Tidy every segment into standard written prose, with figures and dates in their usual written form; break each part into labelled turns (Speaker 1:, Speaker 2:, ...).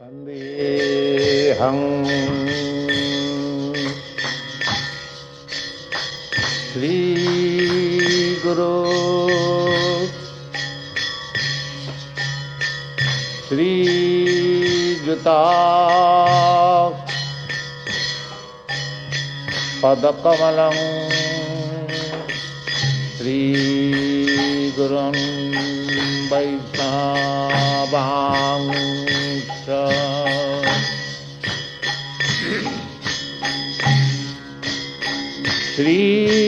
Speaker 1: वन्देऽहं श्रीगुरो श्रीयुता पदकमलं श्रीगुरुं वैष्णवांश्च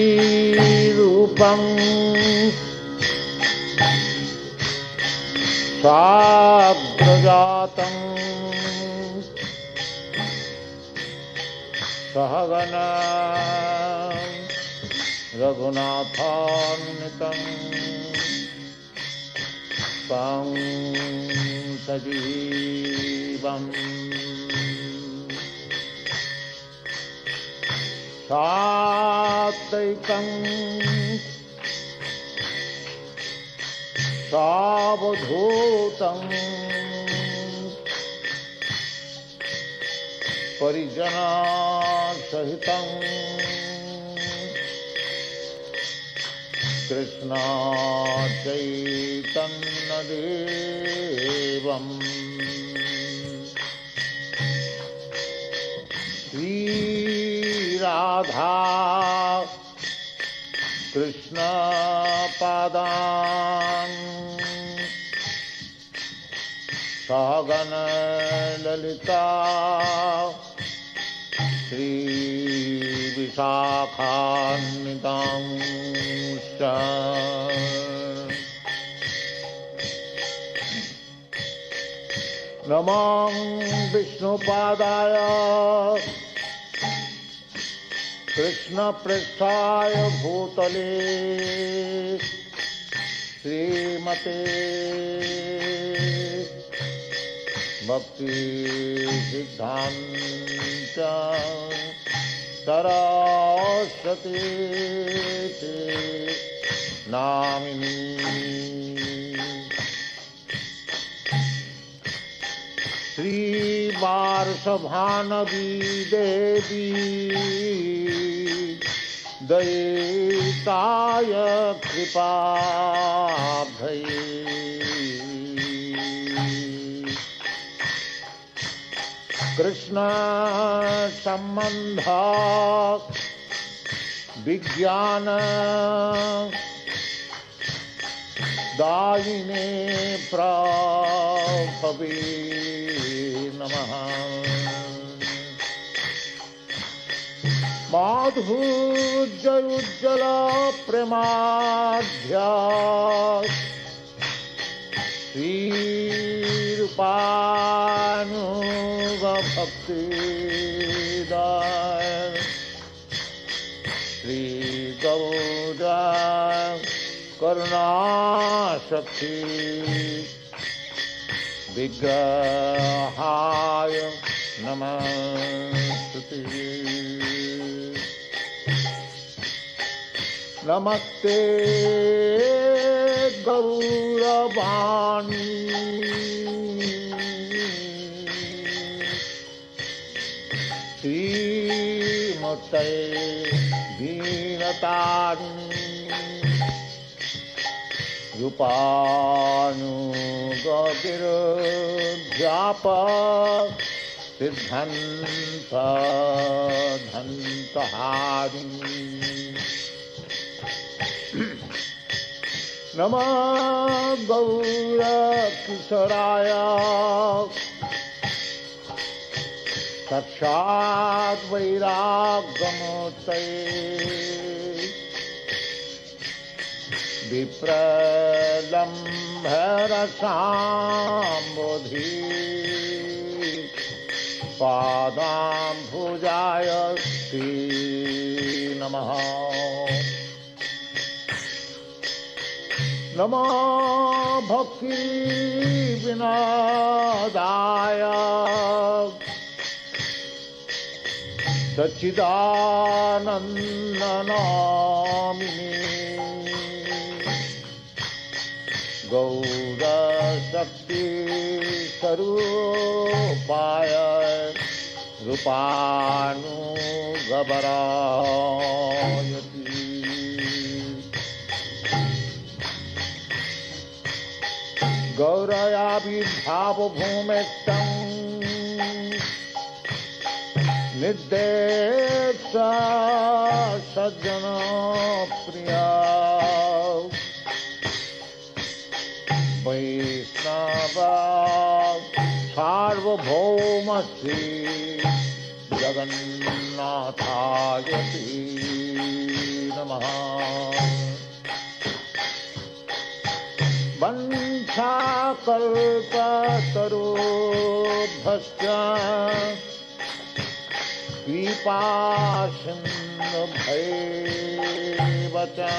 Speaker 1: श्रीरूपं स्वाग्रजातं सहगना रघुनाथान्वितं तं सजीवम् सात्विकं सावधूतं परिजनसहितं कृष्ण चैतन्यदेवम् श्री राधा कृष्ण पादान् सहगण ललिता श्री विशाखान्वितांश्च नमो विष्णुपादाय कृष्ण पृष्ठाय भूतले श्रीमते भक्ति सिद्धांत सरस्वती नामिनी श्री वार्षभानवी देवी दयिताय कृपाब्धये कृष्ण संबंध विज्ञान दायिने प्रभवे नमः। माधुर्योज्ज्वल प्रेमाढ्य श्रीरूपानुगभक्तिदाय श्री गौर करुणाशक्ति विग्रहाय नमस्ते। नमस्ते गौरवाणी श्रीमूर्तये दीनतारिणी रूपानुगविरुध्याप सिद्धंत धन्तहारिणी नमः गौरकिशोराय साक्षात् वैराग्यमूर्तये विप्रलम्भरसाम्बोधि पादाम्बुजाय ते नमः। नमो भक्ति विनोदाय सच्चिदानंद नामिने Gaura Shakti Sarupaya Rupanu Gabarayati Gauraya Vibhava Bhumektam Niddesha Sajjana Priya Vaisnava Sarvabhaumasi Jagannathayati Namaha Vanchakalpatarubhasya Kripasindhubhaivaca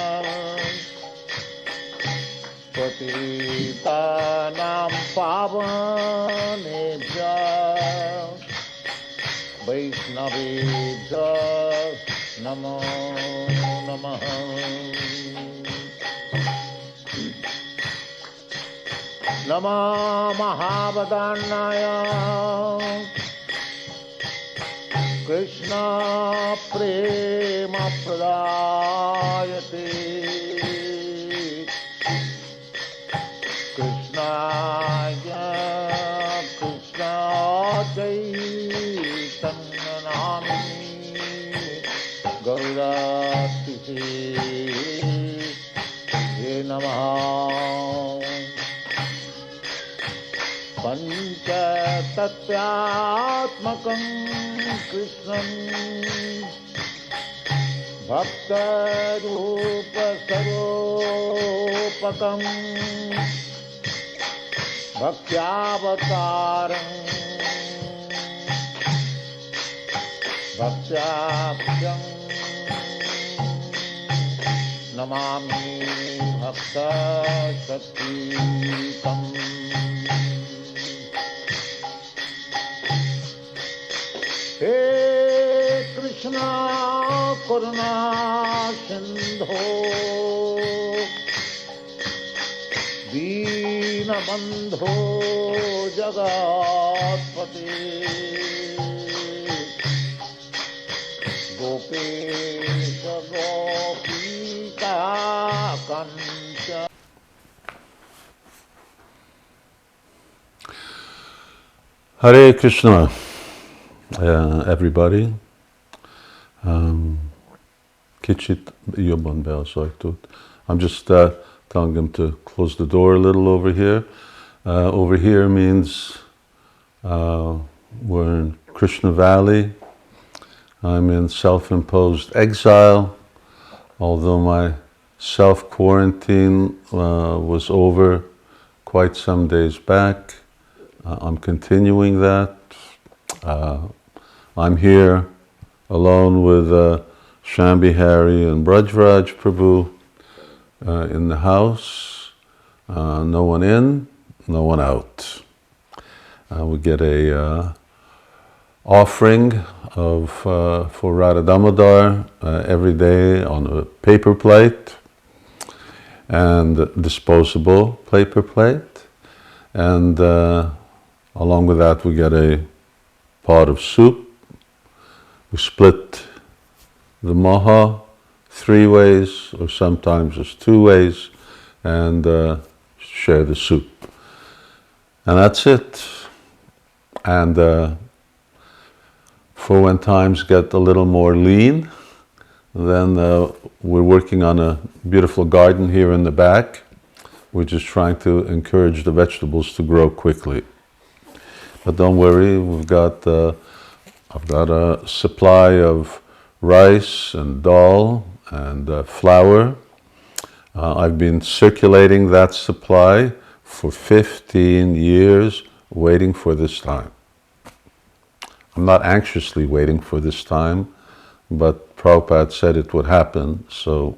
Speaker 1: Patitanam pavanebhyah Vaishnavebhyah Namo Namaha Namah Mahāvadānaya Krishna Prema Pradayate Krishnaya Krishna Chaitanya Namini Gaurātise Namaha Panchatatyatmakam Krishnam Bhakta-rupa sarupakam Bhaktyavataram Bhaktyabhyam Namami Bhakta Shakti-tam Hey Krishna Karuna Sindho Dīnabandho Jagatpate Gopesha Gopika Kancha.
Speaker 2: Hare Krishna, everybody. Kicsit jobban be az ajtót. I'm just telling them to close the door a little over here. Over here means we're in Krishna Valley. I'm in self-imposed exile, although my self-quarantine was over quite some days back. I'm continuing that. I'm here alone with Shambhihari and Brajraj Prabhu in the house. No one in, no one out. We get a offering of for Radha-Damodar every day on a paper plate and disposable paper plate, and along with that we get a pot of soup. We split the maha 3 ways, or sometimes just 2 ways, and share the soup. And that's it. And for when times get a little more lean, then we're working on a beautiful garden here in the back. We're just trying to encourage the vegetables to grow quickly. But don't worry, I've got a supply of rice and dal and flour. I've been circulating that supply for 15 years, waiting for this time. I'm not anxiously waiting for this time, but Prabhupada said it would happen, so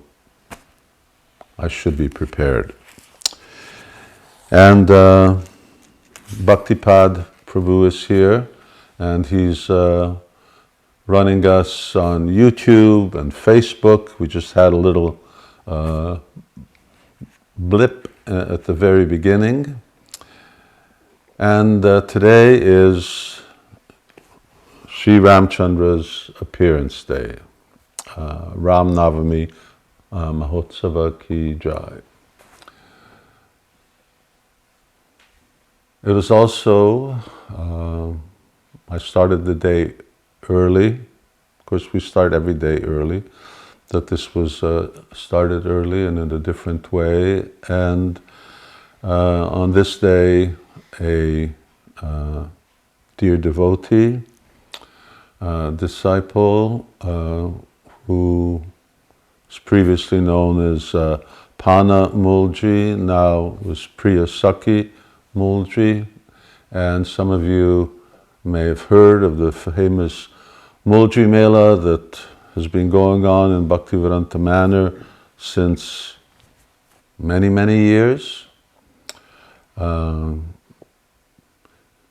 Speaker 2: I should be prepared. And Bhaktipad Prabhu is here, and he's running us on YouTube and Facebook. We just had a little blip at the very beginning. And today is Śrī Rāmacandra's appearance day. Vraja-dhāma Mahotsava ki jai. It was also, I started the day early. Of course, we start every day early. That this was started early and in a different way. And on this day, a dear devotee, disciple, who was previously known as Pana Mulji, now was Priya Sakhi Mulji, and some of you may have heard of the famous Mulji Mela that has been going on in Bhaktivedanta Manor since many, many years.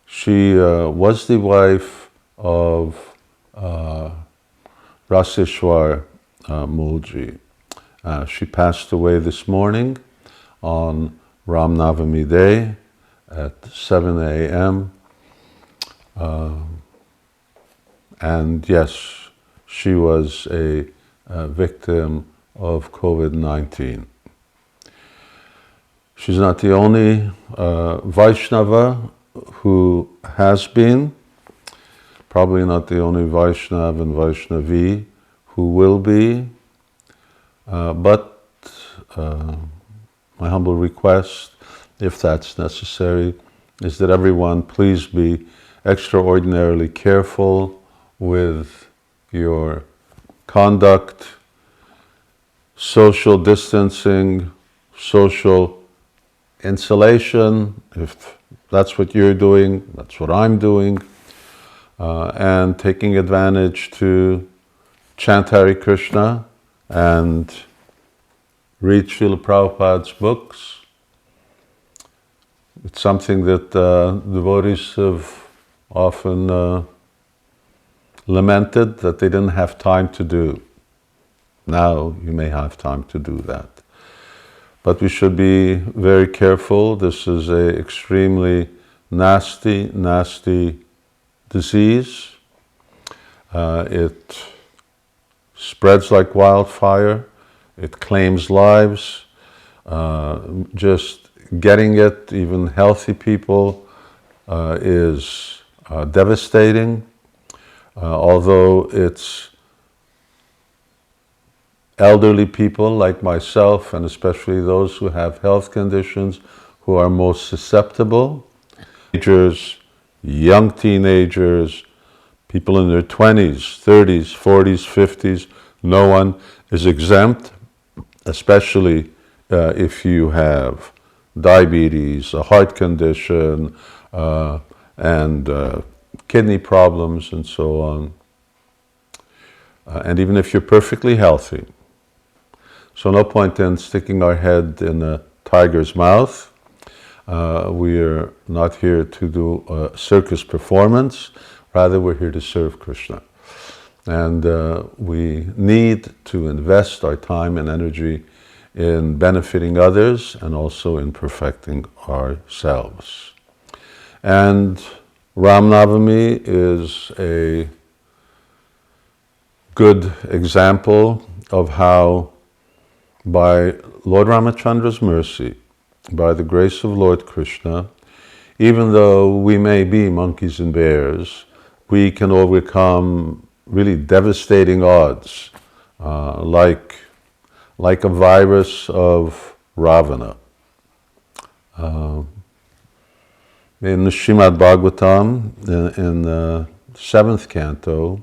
Speaker 2: She was the wife of Raseshwar Mulji. She passed away this morning on Rāmanavamī day at 7 a.m. And yes, she was a victim of COVID-19. She's not the only Vaishnava who has been, probably not the only Vaishnava and Vaishnavi who will be, but my humble request, if that's necessary, is that everyone please be extraordinarily careful with your conduct, social distancing, social insulation, if that's what you're doing, that's what I'm doing, and taking advantage to chant Hare Krishna and read Srila Prabhupada's books. It's something that devotees have often lamented that they didn't have time to do. Now you may have time to do that. But we should be very careful. This is an extremely nasty, nasty disease. It spreads like wildfire. It claims lives. Just getting it, even healthy people, is devastating. Although it's elderly people like myself, and especially those who have health conditions, who are most susceptible. Teenagers, young teenagers, people in their 20s, 30s, 40s, 50s, no one is exempt, especially if you have diabetes, a heart condition, and kidney problems and so on. And even if you're perfectly healthy. So no point in sticking our head in a tiger's mouth. We are not here to do a circus performance, rather we're here to serve Krishna. And we need to invest our time and energy in benefiting others and also in perfecting ourselves. And Ramanavami is a good example of how, by Lord Ramacandra's mercy, by the grace of Lord Krishna, even though we may be monkeys and bears, we can overcome really devastating odds, like a virus of Ravana. In the Srimad Bhagavatam, in the 7th canto,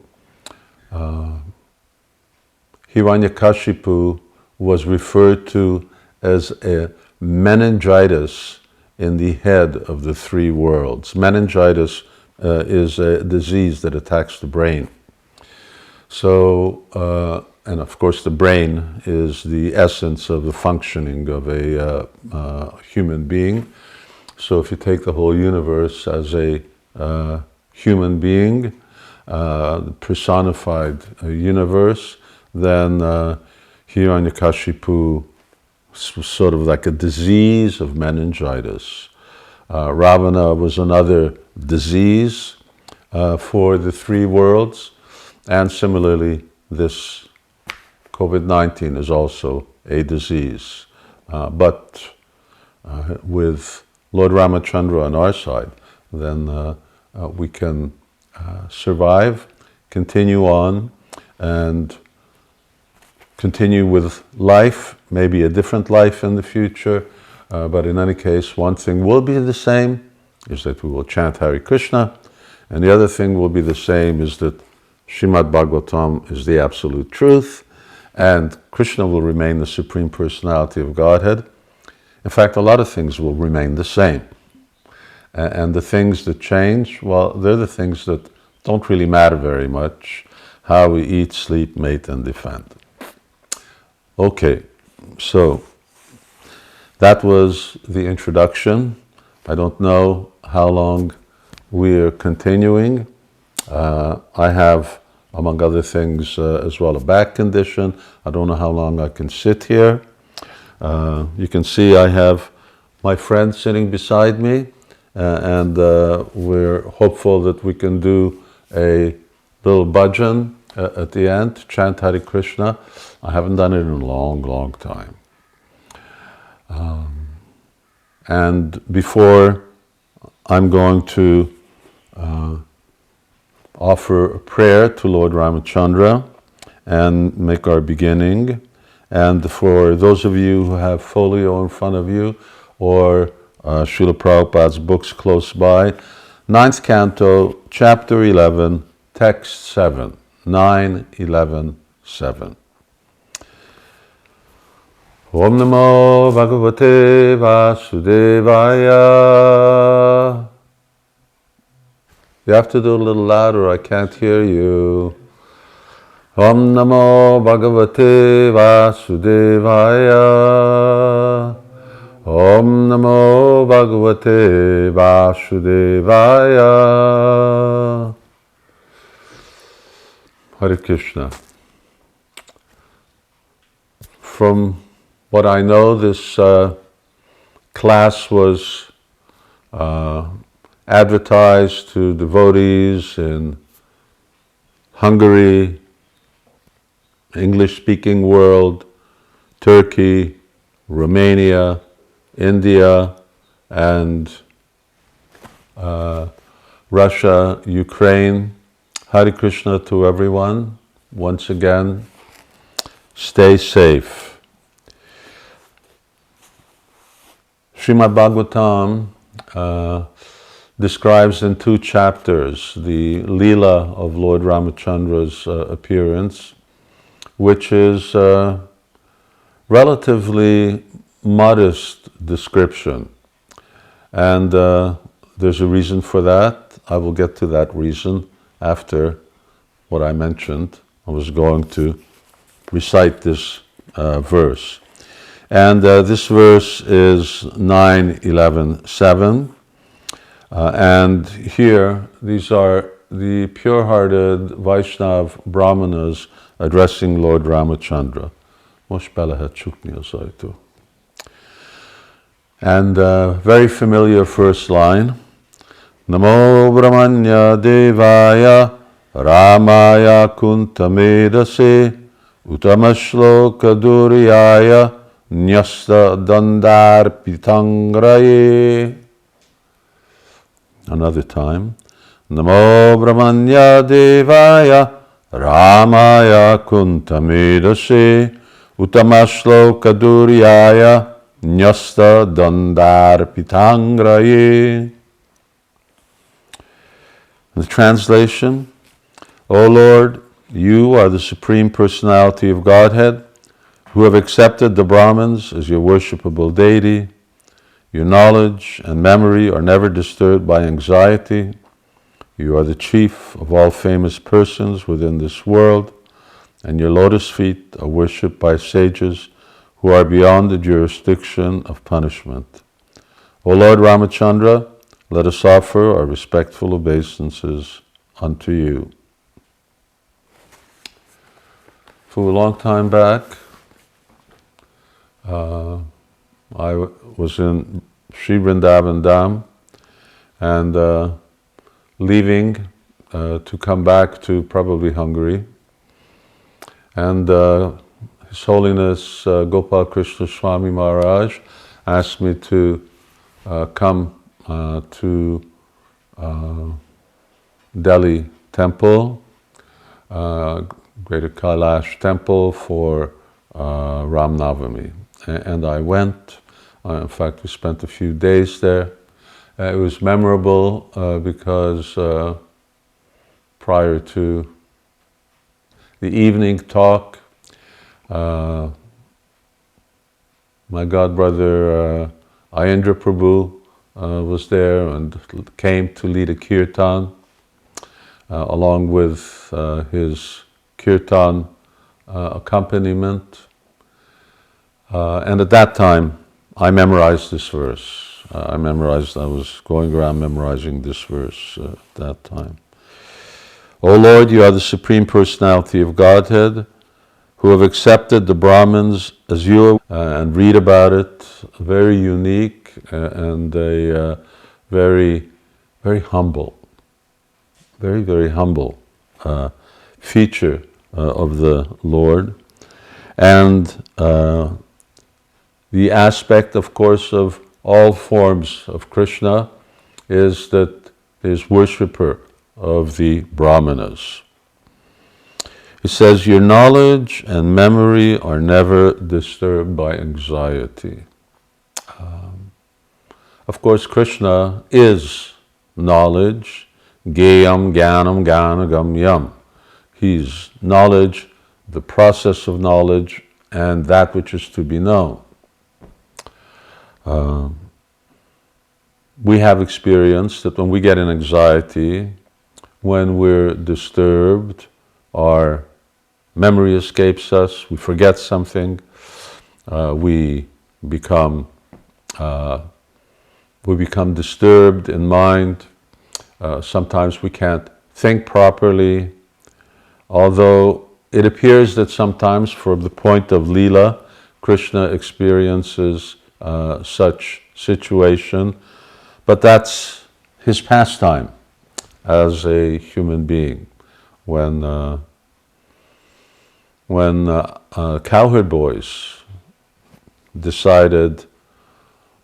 Speaker 2: Hiranyakashipu was referred to as a meningitis in the head of the three worlds. Meningitis is a disease that attacks the brain. So, and of course the brain is the essence of the functioning of a human being. So if you take the whole universe as a human being, personified universe, then Hiranyakashipu sort of like a disease of meningitis. Ravana was another disease for the three worlds, and similarly this COVID-19 is also a disease. But with Lord Rāmacandra on our side, then we can survive, continue on, and continue with life, maybe a different life in the future, but in any case, one thing will be the same, is that we will chant Hare Krishna, and the other thing will be the same, is that Srimad Bhagavatam is the absolute truth, and Krishna will remain the Supreme Personality of Godhead. In fact, a lot of things will remain the same. And the things that change, well, they're the things that don't really matter very much. How we eat, sleep, mate, and defend. Okay, so that was the introduction. I don't know how long we're continuing. I have, among other things, as well, a back condition. I don't know how long I can sit here. You can see I have my friend sitting beside me, and we're hopeful that we can do a little bhajan at the end, chant Hare Krishna. I haven't done it in a long, long time. And before, I'm going to offer a prayer to Lord Rāmacandra and make our beginning. And for those of you who have folio in front of you, or Srila Prabhupada's books close by, 9th Canto, Chapter 11, Text 7, 9-11-7. Om Namo Bhagavate Vasudevaya. You have to do a little louder, I can't hear you. Om Namo Bhagavate Vasudevaya. Om Namo Bhagavate Vasudevaya. Hare Krishna. From what I know, this class was advertised to devotees in Hungary, English-speaking world, Turkey, Romania, India, and Russia, Ukraine. Hare Krishna to everyone. Once again, stay safe. Srimad Bhagavatam describes in 2 chapters the Leela of Lord Rāmacandра's appearance, which is a relatively modest description. And there's a reason for that. I will get to that reason after what I mentioned. I was going to recite this verse. And this verse is 9-11-7. And here, these are the pure-hearted Vaishnav Brahmanas addressing Lord Rāmacandra. And very familiar first line. Namo Brahmanya Devaya Ramaya Kuntamedase Utamashloka Duriyaya Nyasta Dandar Pitangraye. Another time. Namo Brahmanya Devaya Ramaya Kuntamedase Utamashloka Duriyaya Nyasta Dandar Pitangraye. The translation, O Lord, you are the Supreme Personality of Godhead, who have accepted the Brahmins as your worshipable deity. Your knowledge and memory are never disturbed by anxiety. You are the chief of all famous persons within this world, and your lotus feet are worshipped by sages who are beyond the jurisdiction of punishment. O Lord Rāmacandra, let us offer our respectful obeisances unto you. For a long time back, I was in Śrī Rāmanavamī and leaving to come back to probably Hungary. And His Holiness Gopal Krishna Swami Mahārāja asked me to come to Delhi temple, Greater Kailash temple for Ramanavamī. And I went. In fact, we spent a few days there. It was memorable because prior to the evening talk, my godbrother Ayendra Prabhu was there and came to lead a kirtan along with his kirtan accompaniment. And at that time, I memorized this verse. I was going around memorizing this verse at that time. O Lord, you are the Supreme Personality of Godhead, who have accepted the Brahmins as you and read about it. Very unique and a very, very humble, very, very humble feature of the Lord. And the aspect, of course, of all forms of Krishna is that he is worshipper of the Brahmanas. He says, your knowledge and memory are never disturbed by anxiety. Of course, Krishna is knowledge, gayam, gyanam, ganagamyam. He's knowledge, the process of knowledge, and that which is to be known. We have experienced that when we get an anxiety, when we're disturbed, our memory escapes us, we forget something, we become disturbed in mind. Sometimes we can't think properly, although it appears that sometimes, from the point of Leela, Krishna experiences such situation, but that's his pastime as a human being. When cowherd boys decided,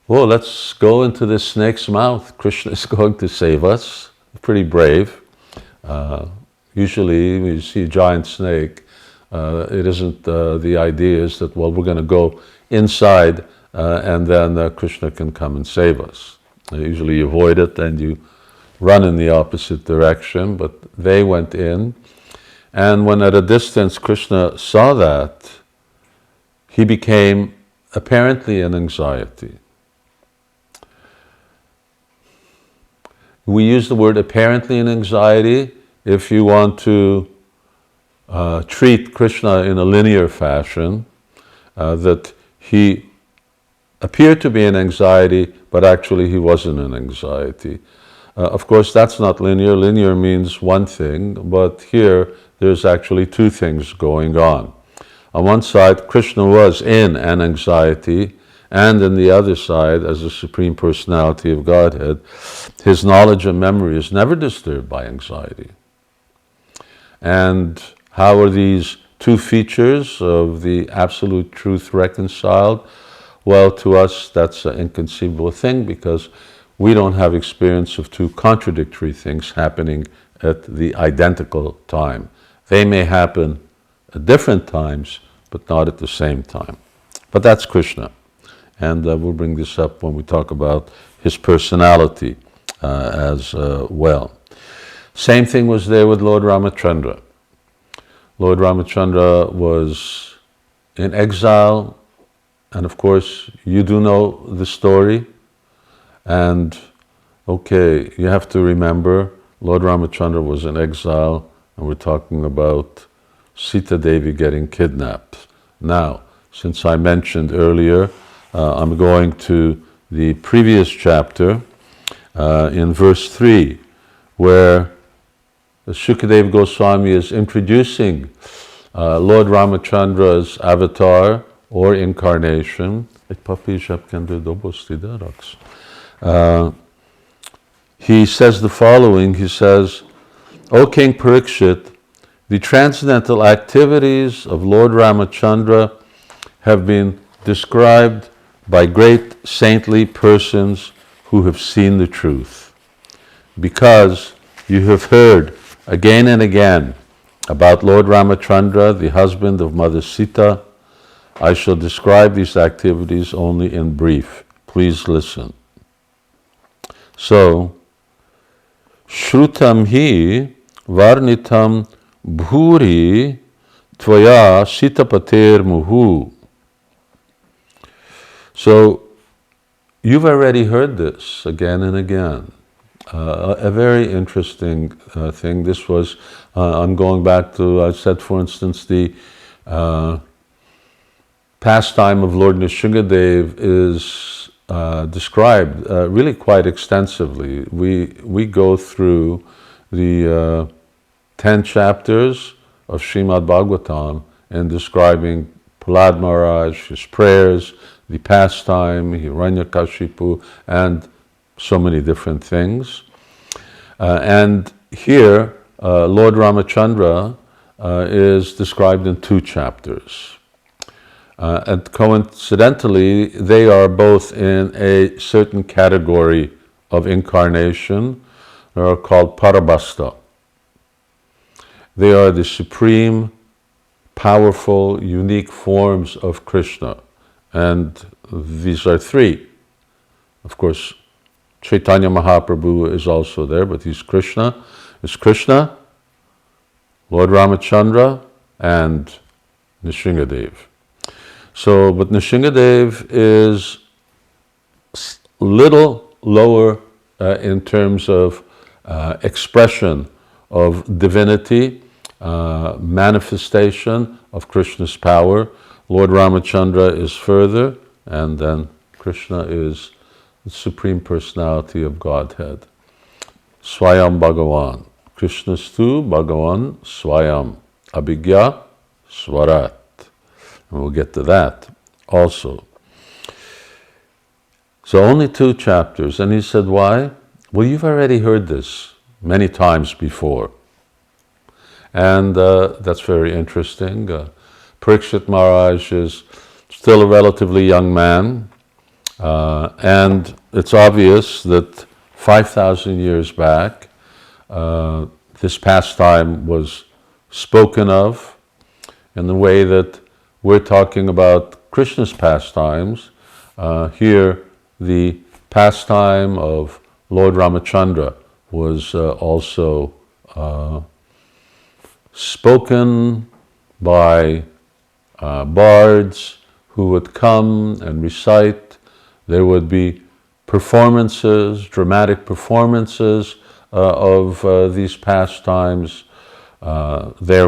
Speaker 2: well, let's go into this snake's mouth, Krishna is going to save us. Pretty brave. Usually when you see a giant snake, it isn't the idea is that, well, we're going to go inside and then Krishna can come and save us. Usually you avoid it and you run in the opposite direction, but they went in. And when at a distance Krishna saw that, he became apparently in anxiety. We use the word apparently in anxiety if you want to treat Krishna in a linear fashion, that he appeared to be in anxiety, but actually he wasn't in anxiety. Of course, that's not linear. Linear means one thing, but here there's actually two things going on. On one side, Krishna was in an anxiety, and on the other side, as the Supreme Personality of Godhead, his knowledge and memory is never disturbed by anxiety. And how are these two features of the Absolute Truth reconciled? Well, to us, that's an inconceivable thing because we don't have experience of two contradictory things happening at the identical time. They may happen at different times, but not at the same time. But that's Krishna. And we'll bring this up when we talk about his personality as well. Same thing was there with Lord Rāmacandra. Lord Rāmacandra was in exile, and of course, you do know the story. And okay, you have to remember, Lord Rāmacandra was in exile, and we're talking about Sita Devi getting kidnapped. Now, since I mentioned earlier, I'm going to the previous chapter in verse 3, where Shukadeva Goswami is introducing Lord Ramacandra's avatar, or incarnation. He says the following, he says, O King Parikshit, the transcendental activities of Lord Rāmacandra have been described by great saintly persons who have seen the truth. Because you have heard again and again about Lord Ramacandra, the husband of Mother Sita, I shall describe these activities only in brief. Please listen. So, Shrutam hi varnitam bhuri tvaya sitapater muhu. So, you've already heard this again and again. A very interesting thing. This was, I'm going back to, I said, for instance, the pastime of Lord Nrsimhadev is described really quite extensively. We go through the 10 chapters of Srimad Bhagavatam and describing Prahlad Maharaj, his prayers, the pastime, Hiranyakashipu, and so many different things. And here, Lord Ramacandra is described in 2 chapters. And coincidentally, they are both in a certain category of incarnation. They are called Parabhasta. They are the supreme, powerful, unique forms of Krishna. And these are 3. Of course, Chaitanya Mahaprabhu is also there, but he's Krishna. It's Krishna, Lord Ramacandra, and Nrsimhadev. So, but Nrsimhadev is little lower in terms of expression of divinity, manifestation of Krishna's power. Lord Ramacandra is further, and then Krishna is the Supreme Personality of Godhead. Swayam Bhagavan. Krishnastu Bhagavan Swayam. Abhigya Swarat. And we'll get to that also. So only 2 chapters. And he said, why? Well, you've already heard this many times before. And that's very interesting. Parikshit Maharaj is still a relatively young man. And it's obvious that 5,000 years back, this pastime was spoken of in the way that we're talking about Krishna's pastimes. Here, the pastime of Lord Ramacandra was also spoken by bards who would come and recite. There would be performances, dramatic performances of these pastimes. There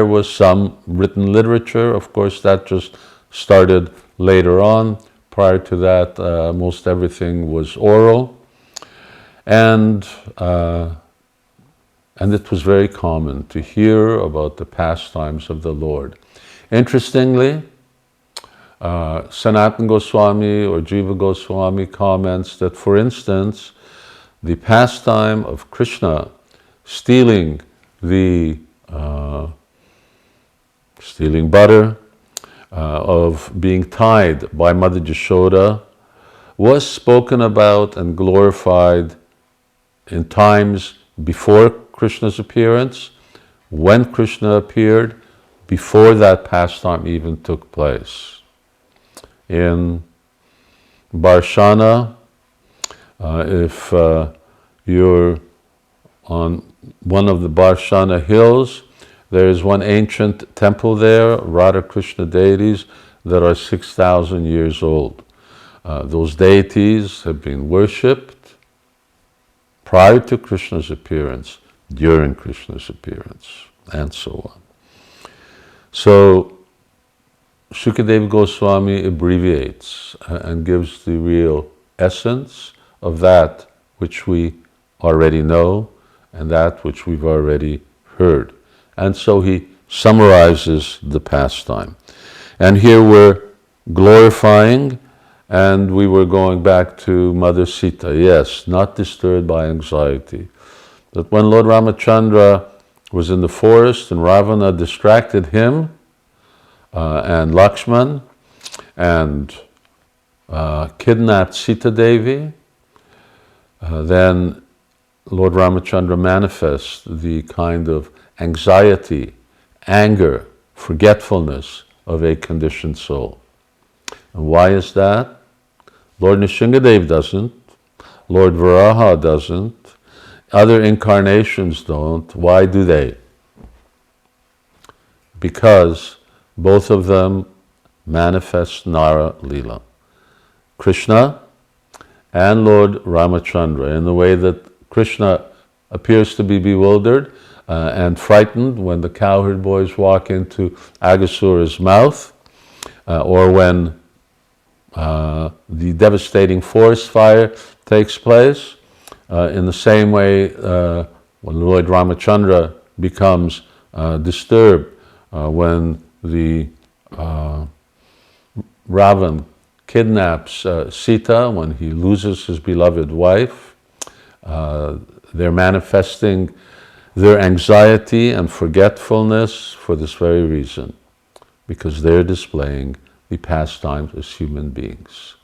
Speaker 2: was some written literature. Of course, that just started later on. Prior to that, most everything was oral. And it was very common to hear about the pastimes of the Lord. Interestingly, Sanatana Goswami or Jiva Goswami comments that, for instance, the pastime of Krishna stealing butter, of being tied by Mother Yashoda, was spoken about and glorified in times before Krishna's appearance, when Krishna appeared, before that pastime even took place. In Barshana, if you're on one of the Barshana hills, there is one ancient temple there, Radha Krishna deities, that are 6,000 years old. Those deities have been worshipped prior to Krishna's appearance, during Krishna's appearance, and so on. So, Shukadeva Goswami abbreviates and gives the real essence of that which we already know and that which we've already heard. And so he summarizes the pastime. And here we're glorifying, and we were going back to Mother Sita. Yes, not disturbed by anxiety. That when Lord Rāmacandra was in the forest and Ravana distracted him and Lakshman and kidnapped Sita Devi, then Lord Ramacandra manifests the kind of anxiety, anger, forgetfulness of a conditioned soul. And why is that? Lord Nrsimhadev doesn't, Lord Varaha doesn't, other incarnations don't. Why do they? Because both of them manifest Nara Leela. Krishna and Lord Ramacandra, in the way that Krishna appears to be bewildered and frightened when the cowherd boys walk into Aghasura's mouth, or when the devastating forest fire takes place. In the same way, when Lord Ramacandra becomes disturbed when the Ravan kidnaps Sita, when he loses his beloved wife, they're manifesting their anxiety and forgetfulness for this very reason, because they're displaying the pastimes as human beings.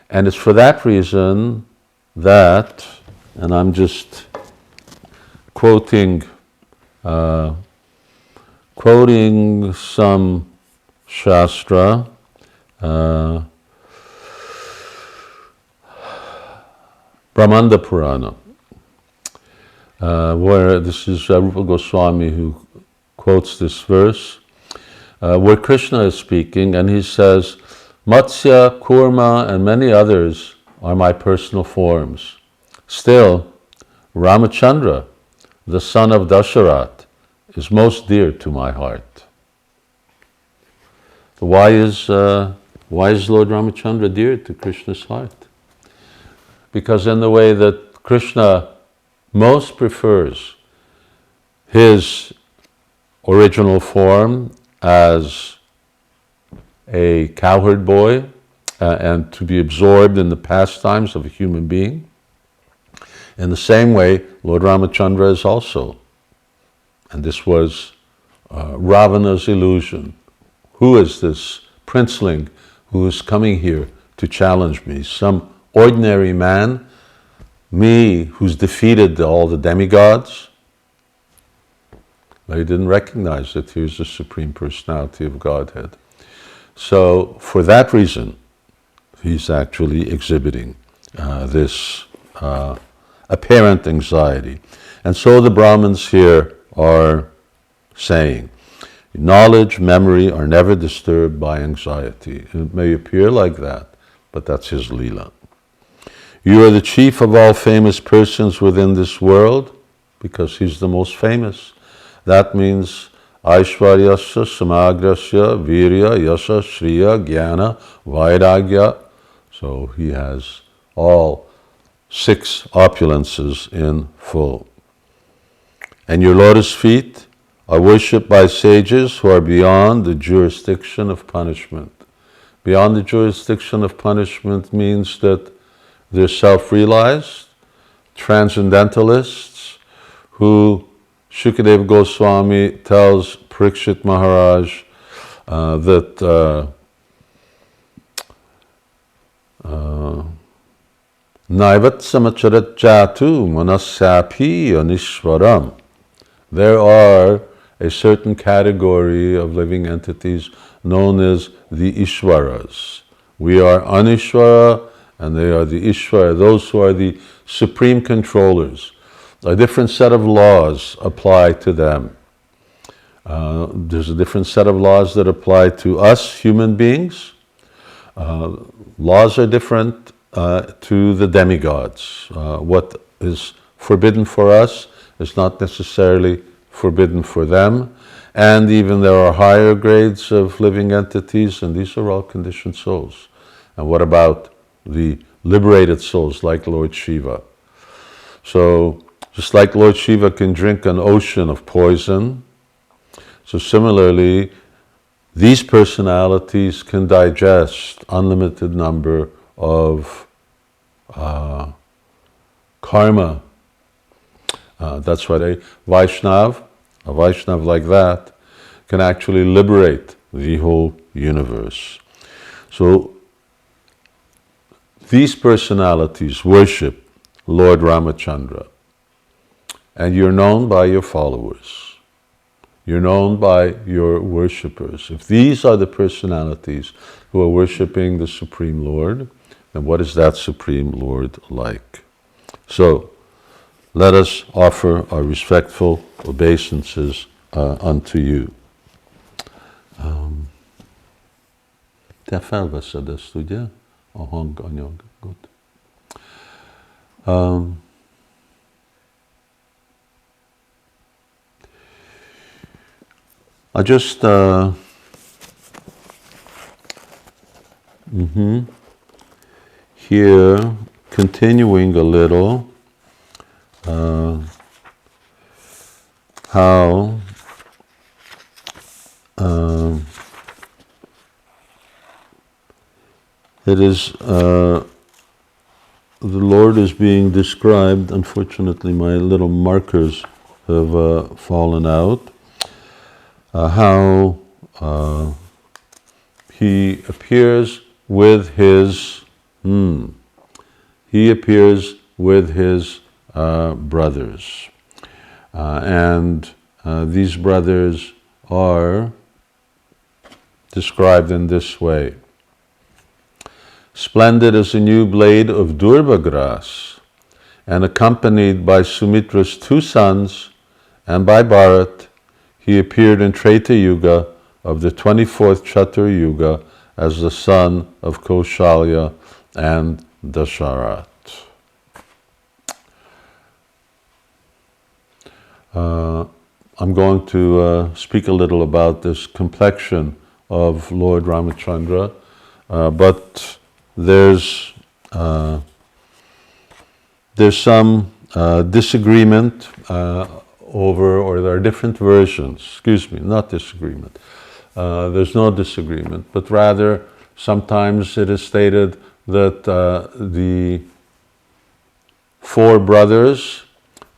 Speaker 2: And it's for that reason that, and I'm just quoting some Shastra, Brahmanda Purana, where this is Rupa Goswami who quotes this verse, where Krishna is speaking, and he says, Matsya, Kurma, and many others are my personal forms. Still, Ramacandra, the son of Dasharat, is most dear to my heart. Why is Lord Ramacandra dear to Krishna's heart? Because in the way that Krishna most prefers his original form as a cowherd boy and to be absorbed in the pastimes of a human being, in the same way Lord Ramacandra is also. And this was Ravana's illusion. Who is this princeling who is coming here to challenge me? Some ordinary man, me who's defeated all the demigods? They didn't recognize that here's the Supreme Personality of Godhead. So for that reason, he's actually exhibiting this apparent anxiety. And so the Brahmins here are saying, knowledge, memory are never disturbed by anxiety. It may appear like that, but that's his Leela. You are the chief of all famous persons within this world, because he's the most famous. That means Aishvaryasya, Samagrasya, Virya, Yasha, Shriya, Jnana, Vairagya. So he has all 6 opulences in full. And your lotus feet are worshipped by sages who are beyond the jurisdiction of punishment. Beyond the jurisdiction of punishment means that they're self-realized, transcendentalists, who Shukadeva Goswami tells Parikshit Mahārāja that Naivat samacharat jatu manasyapi anishwaram. There are a certain category of living entities known as the Ishwaras. We are Anishwara and they are the Ishwara, those who are the supreme controllers. A different set of laws apply to them. There's a different set of laws that apply to us human beings. Laws are different to the demigods. What is forbidden for us is not necessarily forbidden for them. And even there are higher grades of living entities, and these are all conditioned souls. And what about the liberated souls like Lord Shiva? So, just like Lord Shiva can drink an ocean of poison, So similarly, these personalities can digest unlimited number of karma. That's why a Vaishnav like that, can actually liberate the whole universe. So these personalities worship Lord Rāmacandra, and you're known by your followers. You're known by your worshippers. If these are the personalities who are worshipping the Supreme Lord, then what is that Supreme Lord like? So, let us offer our respectful obeisances unto you. Te felveszed ezt, ugye? A hanganyagot. I just here, continuing a little, how it is the Lord is being described. Unfortunately, my little markers have fallen out. How he appears with his brothers, and these brothers are described in this way. Splendid as a new blade of durba grass, and accompanied by Sumitra's 2 sons and by Bharat, he appeared in Treta Yuga of the 24th Chatur Yuga as the son of Kaushalya and Dasharat. I'm going to speak a little about this complexion of Lord Rāmacandra, but there's some disagreement or there are different versions, not disagreement. There's no disagreement, but rather sometimes it is stated that the 4 brothers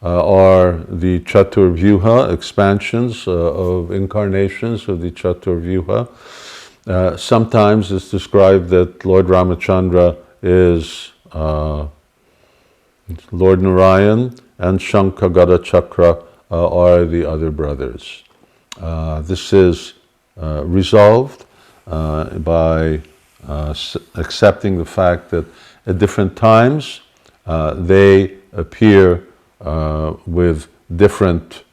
Speaker 2: are the Chatur Vyuha, expansions of incarnations of the Chatur Vyuha. Sometimes it's described that Lord Rāmacandra is Lord Narayan, and Shankha Gada Chakra are the other brothers. This is resolved by accepting the fact that at different times they appear with different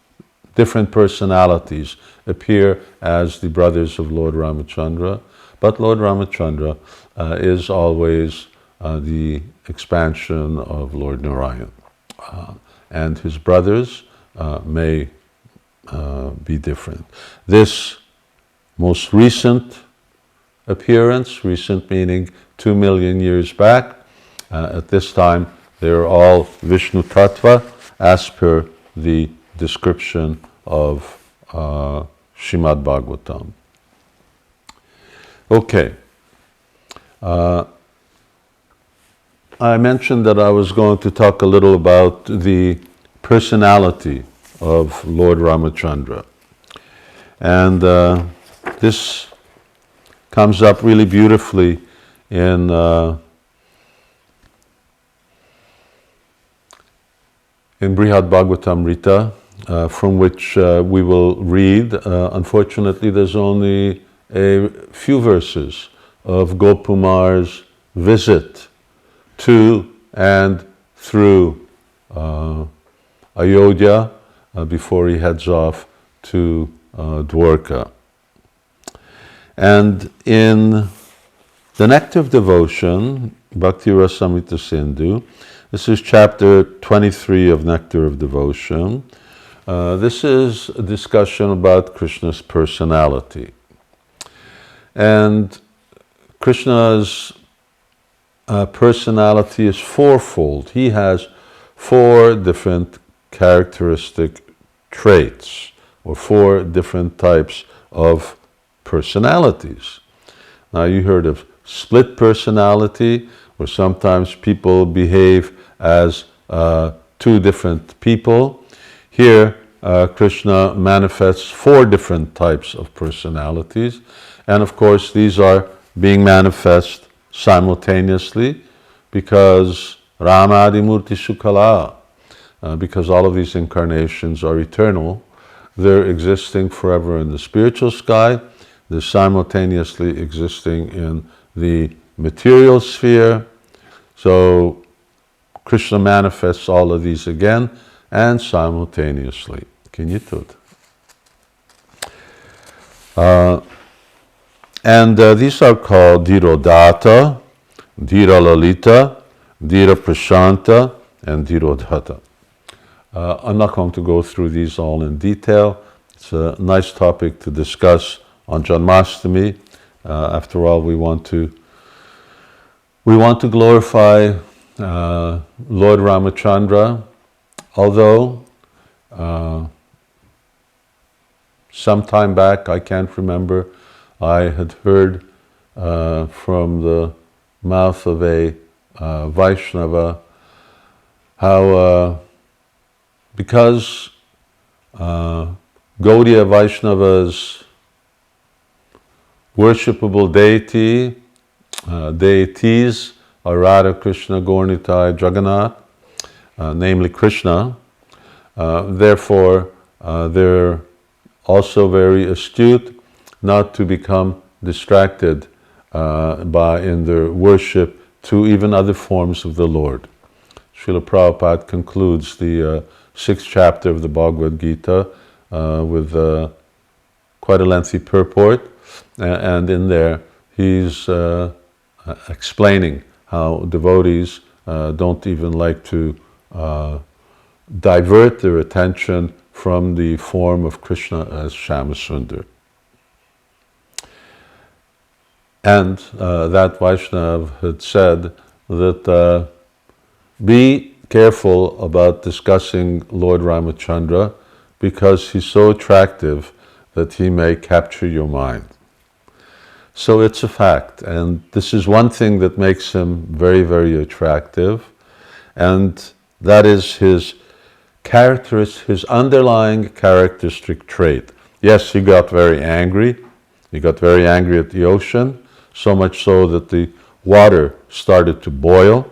Speaker 2: personalities, appear as the brothers of Lord Rāmacandra, but Lord Rāmacandra is always the expansion of Lord Narayan. And his brothers may be different. This most recent appearance, recent meaning 2 million years back, at this time they are all Vishnu Tattva as per the description of Śrīmad Bhagavatam. Okay. I mentioned that I was going to talk a little about the personality of Lord Rāmacandra. And this comes up really beautifully in Brihad Bhagavatamrita, from which we will read. Unfortunately, there's only a few verses of Gopumar's visit to and through Ayodhya before he heads off to Dwarka. And in the Nectar of Devotion, Bhakti Rasamrita Sindhu, this is chapter 23 of Nectar of Devotion. This is a discussion about Krishna's personality. And Krishna's personality is fourfold. He has 4 different characteristic traits or 4 different types of personalities. Now you heard of split personality, where sometimes people behave as 2 different people. Here, Krishna manifests 4 different types of personalities, and of course these are being manifest simultaneously because Rama Adimurti Sukala, because all of these incarnations are eternal. They're existing forever in the spiritual sky, they're simultaneously existing in the material sphere. So Krishna manifests all of these again and simultaneously. Kinyatut. These are called Dhirodhata, Dhiralalita, Dhira Prashanta, and Dhirodhata. I'm not going to go through these all in detail. It's a nice topic to discuss on Janmashtami. After all, we want to glorify Lord Rāmacandra, although some time back, I can't remember, I had heard from the mouth of a Vaishnava how because Gaudiya Vaishnava's worshipable deities are Radha, Krishna, Gaurnitai, Jagannath, namely Krishna. Therefore, they're also very astute not to become distracted in their worship to even other forms of the Lord. Srila Prabhupada concludes the 6th chapter of the Bhagavad Gita with quite a lengthy purport, and in there he's explaining how devotees don't even like to divert their attention from the form of Krishna as Shyamasundar. And that Vaishnava had said that be careful about discussing Lord Ramacandra because he's so attractive that he may capture your mind. So it's a fact, and this is one thing that makes him very, very attractive, and that is his underlying characteristic trait. Yes, he got very angry. He got very angry at the ocean, so much so that the water started to boil.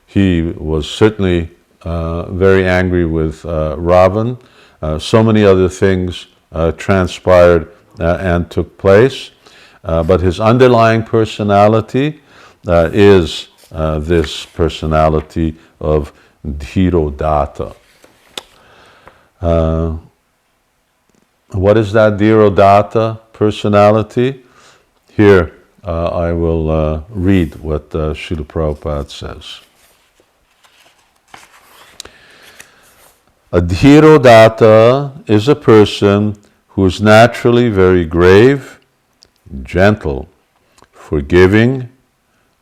Speaker 2: He was certainly very angry with Ravan. So many other things transpired and took place. But his underlying personality is this personality of Dhirodhata. What is that Dhirodhata personality? Here I will read what Srila Prabhupada says. A Dhirodhata is a person who is naturally very grave, gentle, forgiving,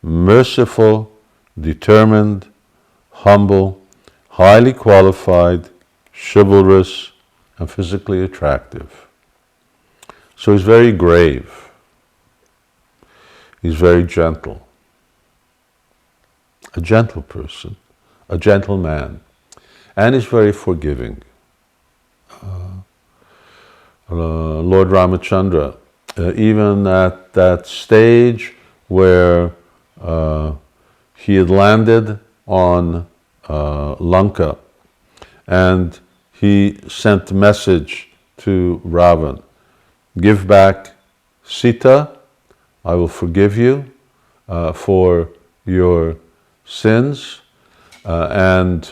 Speaker 2: merciful, determined, humble, highly qualified, chivalrous, and physically attractive. So he's very grave. He's very gentle. A gentle person, a gentle man. And he's very forgiving. Lord Ramacandra, even at that stage where he had landed on Lanka and he sent a message to Ravan, give back Sita, I will forgive you for your sins, and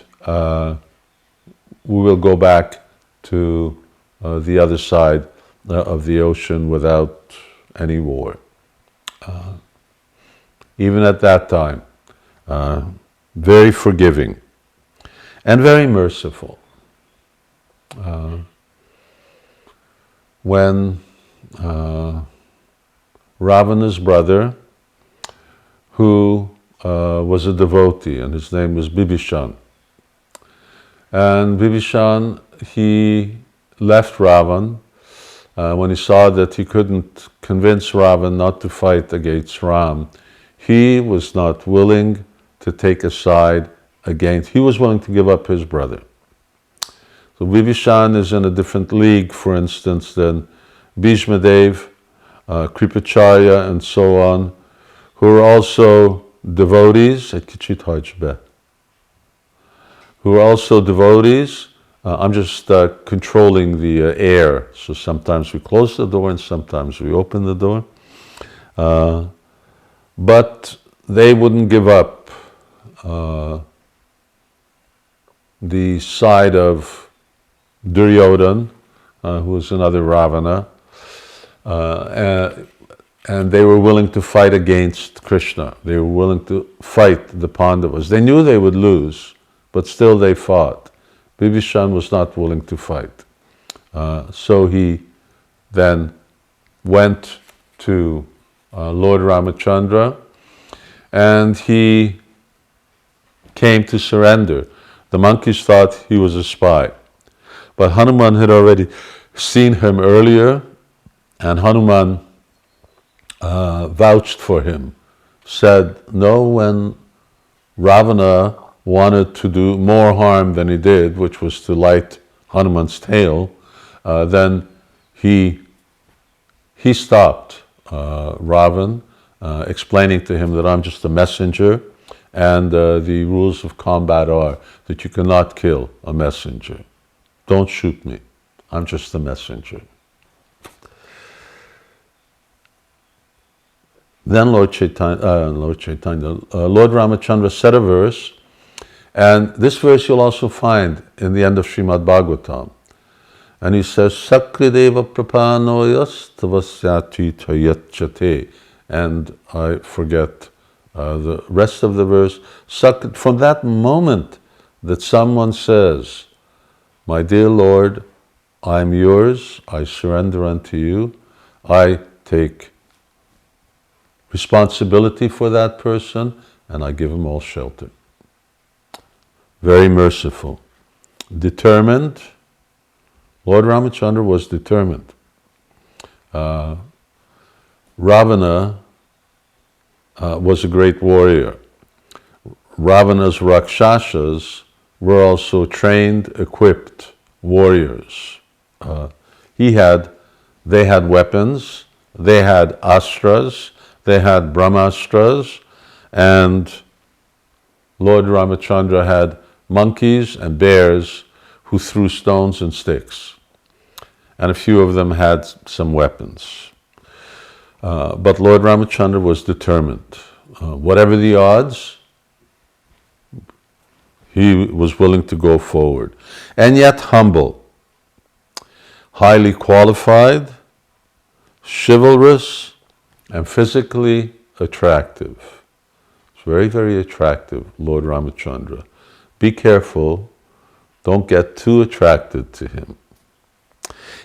Speaker 2: we will go back to the other side of the ocean without any war. Even at that time, very forgiving and very merciful. When Ravana's brother, who was a devotee, and his name was Bibhishan, and Bibhishan, he left Ravan, when he saw that he couldn't convince Ravan not to fight against Ram, he was not willing to take a side against, he was willing to give up his brother. So Vibhishan is in a different league, for instance, than Bhishmadev, Kripacharya, and so on, who are also devotees, I'm just controlling the air, so sometimes we close the door and sometimes we open the door. But they wouldn't give up the side of Duryodhana, who was another Ravana, and they were willing to fight against Krishna. They were willing to fight the Pandavas. They knew they would lose, but still they fought. Vibhishan was not willing to fight. So he then went to Lord Rāmacandra, and he came to surrender. The monkeys thought he was a spy, but Hanuman had already seen him earlier, and Hanuman vouched for him, said, no, when Ravana wanted to do more harm than he did, which was to light Hanuman's tail, then he stopped Ravan, explaining to him that I'm just a messenger, and the rules of combat are that you cannot kill a messenger. Don't shoot me, I'm just a messenger. Then Lord Ramacandra said a verse, and this verse you'll also find in the end of Srimad Bhagavatam. And he says, Sakrideva prapanoyas tavasyati tayachate. And I forget the rest of the verse. From that moment that someone says, my dear Lord, I'm yours, I surrender unto you, I take responsibility for that person, and I give him all shelter. Very merciful. Determined. Lord Ramacandra was determined. Ravana was a great warrior. Ravana's Rakshasas were also trained, equipped warriors. They had weapons, they had astras, they had brahmastras, and Lord Ramacandra had monkeys and bears who threw stones and sticks. And a few of them had some weapons. But Lord Ramacandra was determined. Whatever the odds, he was willing to go forward. And yet humble, highly qualified, chivalrous, and physically attractive. It's very, very attractive, Lord Ramacandra. Be careful, don't get too attracted to him.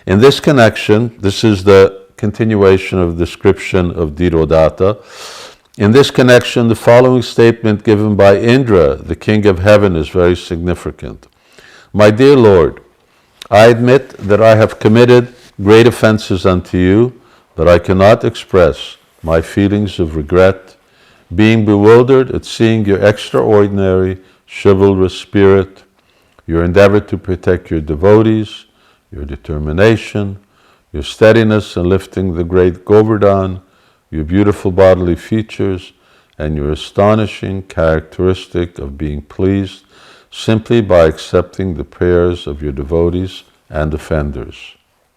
Speaker 2: In this connection, this is the continuation of the description of Dhirodhata. In this connection, the following statement given by Indra, the king of heaven, is very significant. My dear Lord, I admit that I have committed great offenses unto you, that I cannot express my feelings of regret, being bewildered at seeing your extraordinary chivalrous spirit, your endeavor to protect your devotees, your determination, your steadiness in lifting the great Govardhan, your beautiful bodily features, and your astonishing characteristic of being pleased simply by accepting the prayers of your devotees and offenders,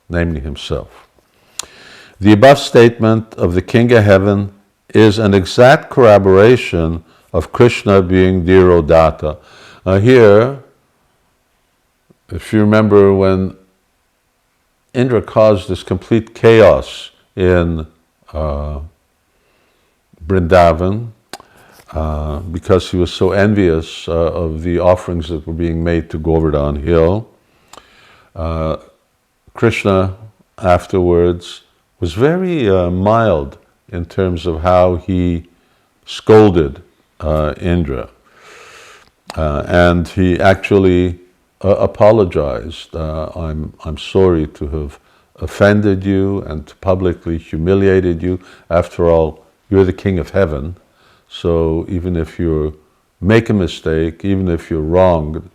Speaker 2: namely himself. The above statement of the King of Heaven is an exact corroboration of Krishna being Dhirodhata. Here, if you remember when Indra caused this complete chaos in Vrindavan, because he was so envious of the offerings that were being made to Govardhan Hill, Krishna afterwards was very mild in terms of how he scolded Indra. And he actually apologized. I'm sorry to have offended you and to publicly humiliated you. After all, you're the King of Heaven. So even if you make a mistake, even if you're wrong,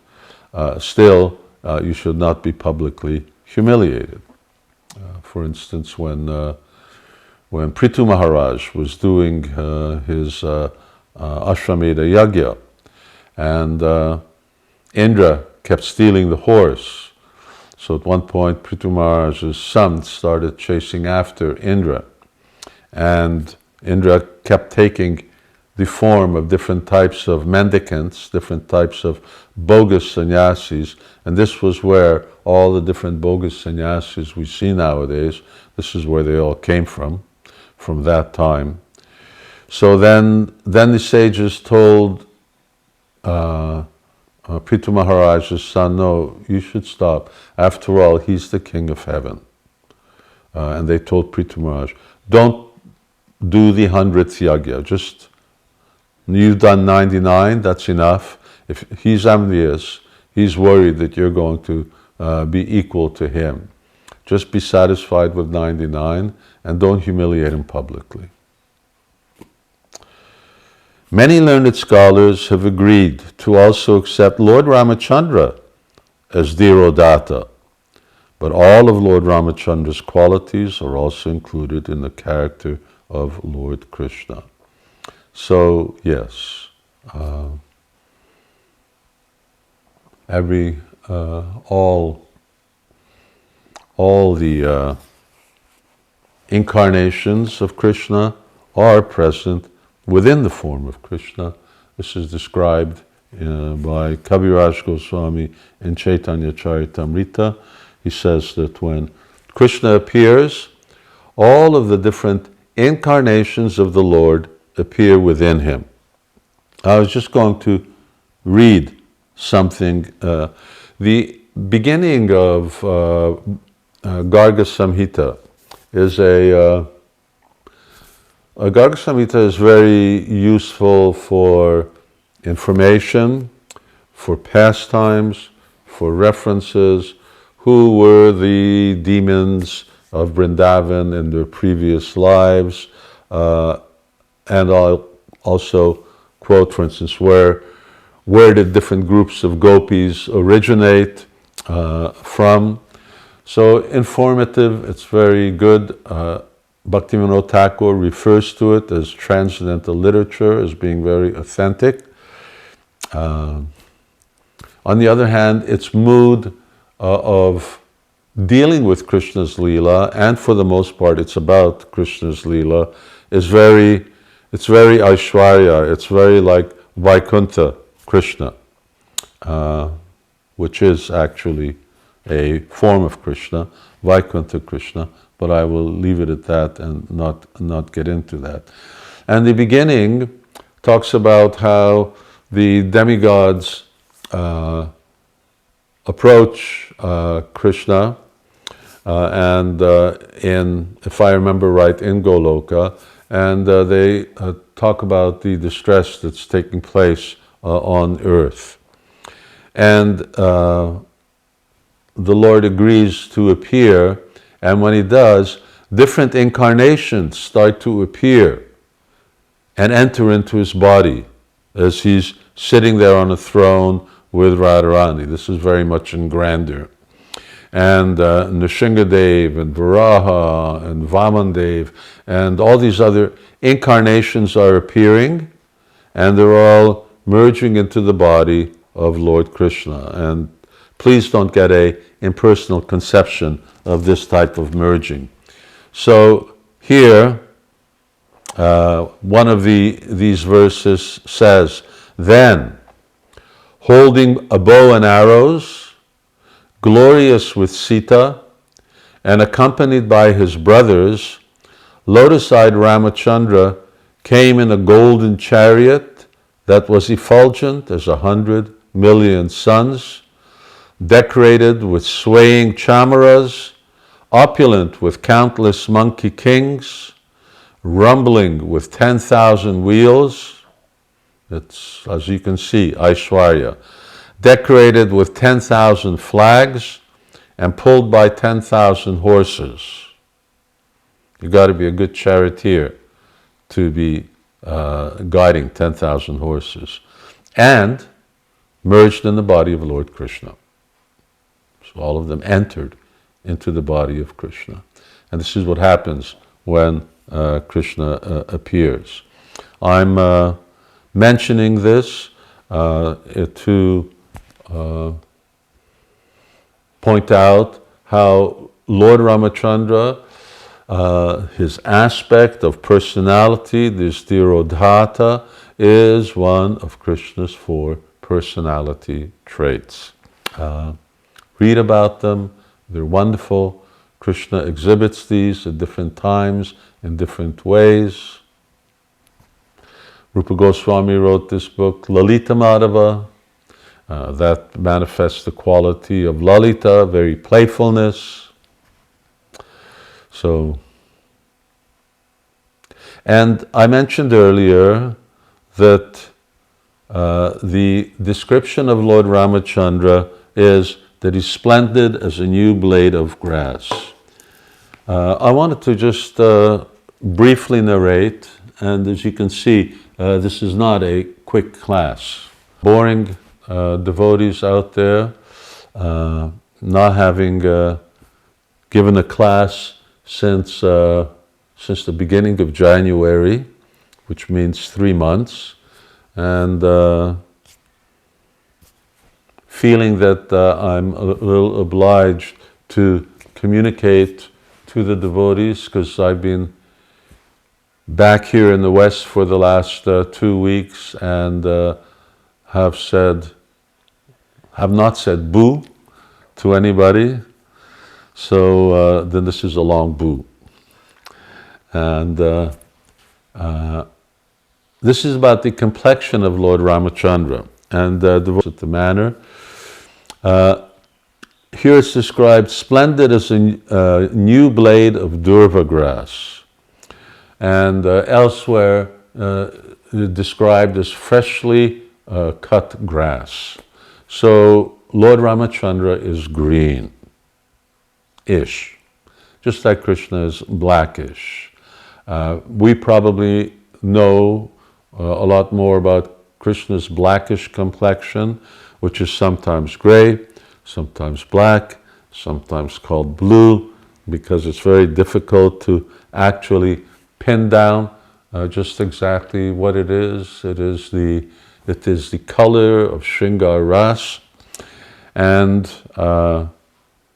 Speaker 2: still you should not be publicly humiliated. For instance, when Prithu Mahārāja was doing his Ashwamedha Yajna, and Indra kept stealing the horse. So at one point, Prithu Mahārāja's son started chasing after Indra, and Indra kept taking the form of different types of mendicants, different types of bogus sannyasis, and this was where all the different bogus sannyasis we see nowadays, this is where they all came from that time. So then the sages told Prithu Mahārāja's son, no, you should stop. After all, he's the King of Heaven. And they told Prithu Mahārāja, don't do the 100th yajna, you've done 99, that's enough. If he's envious, he's worried that you're going to be equal to him. Just be satisfied with 99 and don't humiliate him publicly. Many learned scholars have agreed to also accept Lord Rāmacandra as Dhirodhata, but all of Lord Rāmachandra's qualities are also included in the character of Lord Krishna. So, yes, all the incarnations of Krishna are present within the form of Krishna. This is described by Kaviraj Goswami in Chaitanya Charitamrita. He says that when Krishna appears, all of the different incarnations of the Lord appear within him. I was just going to read something. The beginning of Garga Samhita is Garga Samhita is very useful for information, for pastimes, for references, who were the demons of Vrindavan in their previous lives, and I'll also quote, for instance, where did different groups of gopis originate from. So informative, it's very good. Bhaktivinoda Thakur refers to it as transcendental literature, as being very authentic. On the other hand, its mood of dealing with Krishna's Leela, and for the most part it's about Krishna's Leela, is very Aishwarya, it's very like Vaikuntha Krishna, which is actually a form of Krishna, Vaikuntha Krishna, but I will leave it at that and not get into that. And the beginning talks about how the demigods approach Krishna, and if I remember right, in Goloka, and they talk about the distress that's taking place on earth. And the Lord agrees to appear, and when he does, different incarnations start to appear and enter into his body as he's sitting there on a throne with Radharani. This is very much in grandeur. And Nrsingadev and Varaha and Vamandev and all these other incarnations are appearing, and they're all merging into the body of Lord Krishna. And please don't get an impersonal conception of this type of merging. So here, one of these verses says, then, holding a bow and arrows, glorious with Sita, and accompanied by his brothers, lotus-eyed Rāmacandra came in a golden chariot that was effulgent as 100 million suns, decorated with swaying chamaras, opulent with countless monkey kings, rumbling with 10,000 wheels. It's, as you can see, Aishwarya. decorated with 10,000 flags and pulled by 10,000 horses. You got to be a good charioteer to be guiding 10,000 horses, and merged in the body of Lord Krishna. So all of them entered into the body of Krishna. And this is what happens when Krishna appears. I'm mentioning this to point out how Lord Rāmacandra, his aspect of personality, this Dhirodhata, is one of Krishna's 4 personality traits. Read about them, they're wonderful. Krishna exhibits these at different times, in different ways. Rupa Goswami wrote this book, Lalita Madhava, that manifests the quality of Lalita, very playfulness. So, and I mentioned earlier that the description of Lord Rāmacandra is that he's splendid as a new blade of grass. I wanted to just briefly narrate, and as you can see, this is not a quick class. Boring devotees out there, not having given a class since the beginning of January, which means 3 months, and feeling that I'm a little obliged to communicate to the devotees, because I've been back here in the West for the last 2 weeks and have not said boo to anybody. So then this is a long boo. And this is about the complexion of Lord Rāmacandra and the manner. Here it's described, splendid as a new blade of durva grass. And elsewhere described as freshly cut grass. So Lord Rāmacandra is green-ish, just like Krishna is blackish. We probably know a lot more about Krishna's blackish complexion, which is sometimes gray, sometimes black, sometimes called blue, because it's very difficult to actually pin down just exactly what it is. It is the color of Shringar Ras, and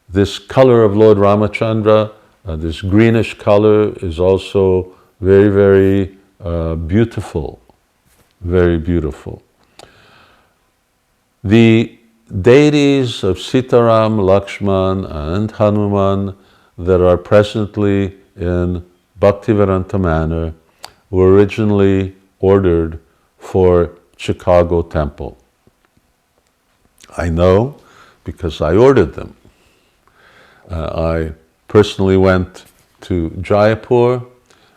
Speaker 2: this color of Lord Rāmacandra, this greenish color, is also very, very beautiful, very beautiful. The deities of Sitaram, Lakshman, and Hanuman that are presently in Bhaktivedanta Manor were originally ordered for Chicago temple. I know because I ordered them. I personally went to Jaipur.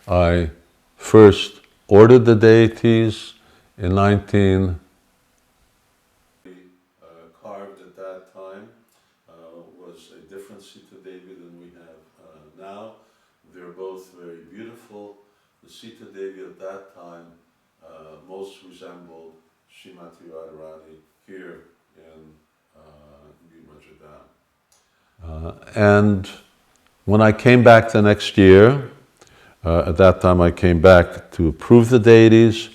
Speaker 2: I first ordered the deities in 19... carved at that time was a different Sita Devi than we have now. They're both very beautiful. The Sita Devi at that time most resembled Srimati Radharani here in Vraja-dhāma. And when I came back the next year, at that time I came back to approve the deities,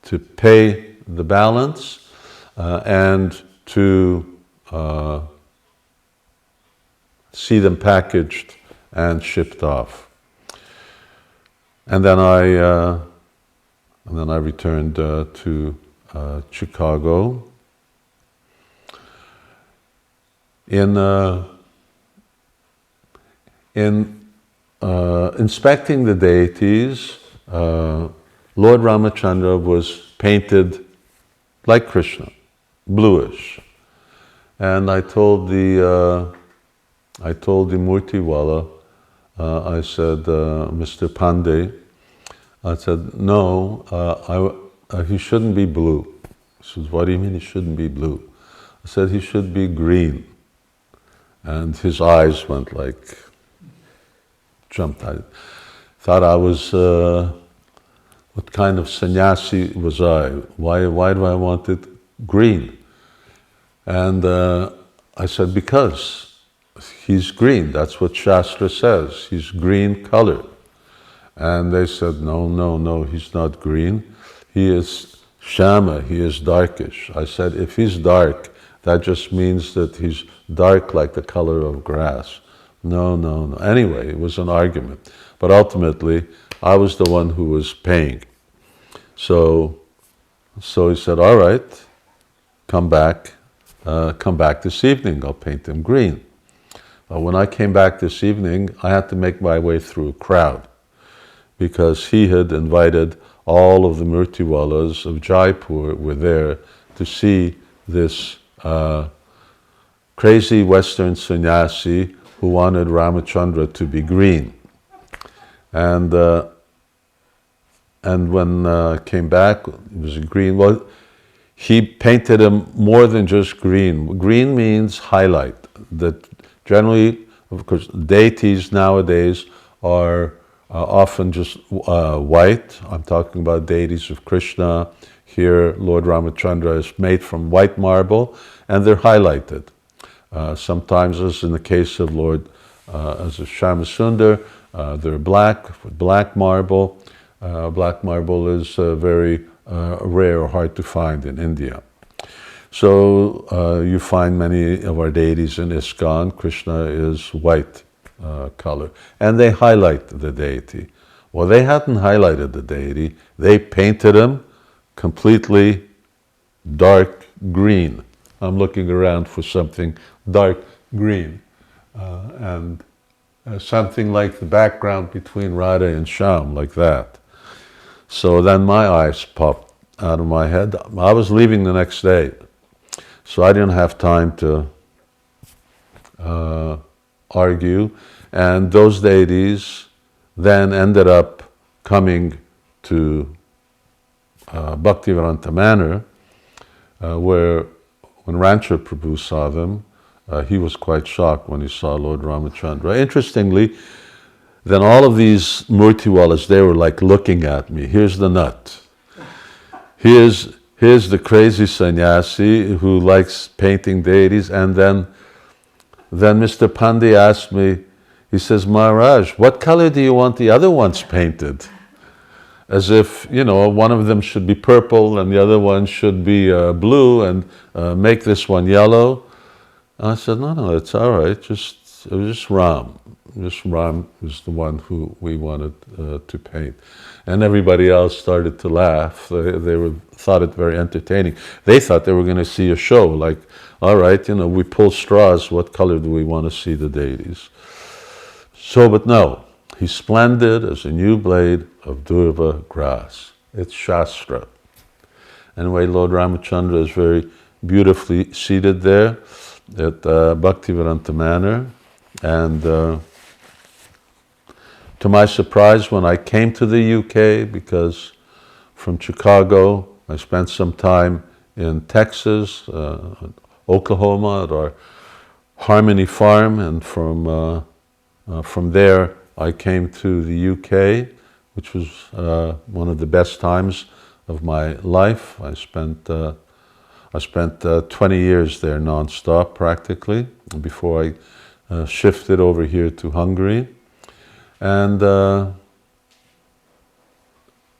Speaker 2: to pay the balance, and to see them packaged and shipped off. And then I returned to Chicago. In inspecting the deities, Lord Rāmacandra was painted like Krishna, bluish. And I told the Murtiwala, I said, Mr. Pandey, I said, no, he shouldn't be blue. He says, what do you mean he shouldn't be blue? I I said, he should be green. And his eyes went like, jumped. I thought I was, what kind of sannyasi was I? Why do I want it green? And I said, because he's green. That's what Shastra says. He's green colored. And they said, no, he's not green. He is Shama, he is darkish. I said, if he's dark, that just means that he's dark like the color of grass. No. Anyway, it was an argument. But ultimately, I was the one who was paying. So he said, all right, come back this evening, I'll paint him green. When I came back this evening, I had to make my way through a crowd because he had invited all of the Murtiwalas of Jaipur were there to see this crazy Western sannyasi who wanted Rāmacandra to be green. And when came back, it was green. Well, he painted him more than just green. Green means highlight. That generally, of course, deities nowadays are often just white. I'm talking about deities of Krishna. Here, Lord Rāmacandra is made from white marble, and they're highlighted. Sometimes, as in the case of Lord, as a Shyamasundar, they're black marble. Black marble is very rare or hard to find in India. So you find many of our deities in ISKCON. Krishna is white color, and they highlight the deity. Well, they hadn't highlighted the deity. They painted him completely dark green. I'm looking around for something dark green, and something like the background between Radha and Shyam, like that. So then my eyes popped out of my head. I was leaving the next day, so I didn't have time to argue. And those deities then ended up coming to Bhaktivedanta Manor, where when Rancher Prabhu saw them, he was quite shocked when he saw Lord Rāmacandra. Interestingly, then all of these Murtiwalas, they were like looking at me. Here's the nut. Here's the crazy sannyasi who likes painting deities. And then Mr. Pandey asked me, he says, Mahārāja, what color do you want the other ones painted? As if, one of them should be purple and the other one should be blue, and make this one yellow. And I said, no, it's all right. It was just Ram. Just Ram was the one who we wanted to paint. And everybody else started to laugh. They thought it very entertaining. They thought they were going to see a show, like, all right, we pull straws, what color do we want to see the deities? So, but no, he's splendid as a new blade of Durva grass. It's Shastra. Anyway, Lord Rāmacandra is very beautifully seated there at Bhaktivedanta Manor. And to my surprise, when I came to the UK, because from Chicago, I spent some time in Texas, Oklahoma at our Harmony Farm, and from there I came to the UK, which was one of the best times of my life. I spent 20 years there non-stop practically before I shifted over here to Hungary. And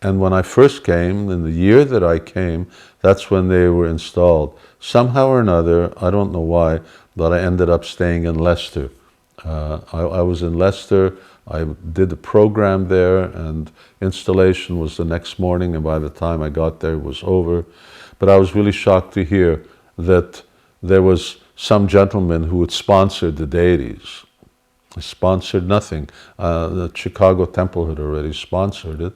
Speaker 2: when I first came, in the year that I came, that's when they were installed. Somehow or another, I don't know why, but I ended up staying in Leicester. I was in Leicester, I did the program there, and installation was the next morning, and by the time I got there, it was over. But I was really shocked to hear that there was some gentleman who had sponsored the deities. I sponsored nothing. The Chicago Temple had already sponsored it.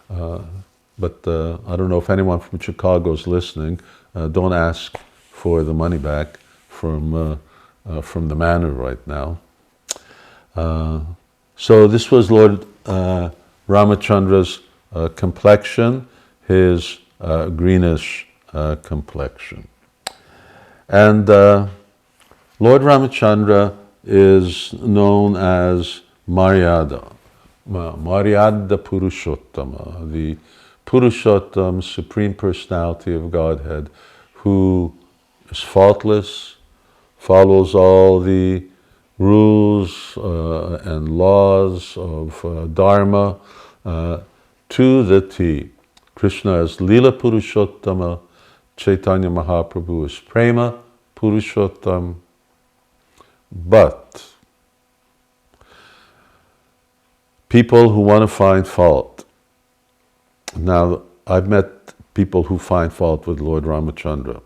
Speaker 2: But I don't know if anyone from Chicago is listening. Don't ask for the money back from the manor right now. So this was Lord Rāmacandra's complexion, his greenish complexion. And Lord Ramacandra is known as Mahārāja, Mahārāja Purushottama, the Purushottam, Supreme Personality of Godhead, who is faultless, follows all the rules and laws of Dharma to the T. Krishna is Lila Purushottama, Chaitanya Mahaprabhu is Prema Purushottam, but people who want to find fault. Now, I've met people who find fault with Lord Ramacandra.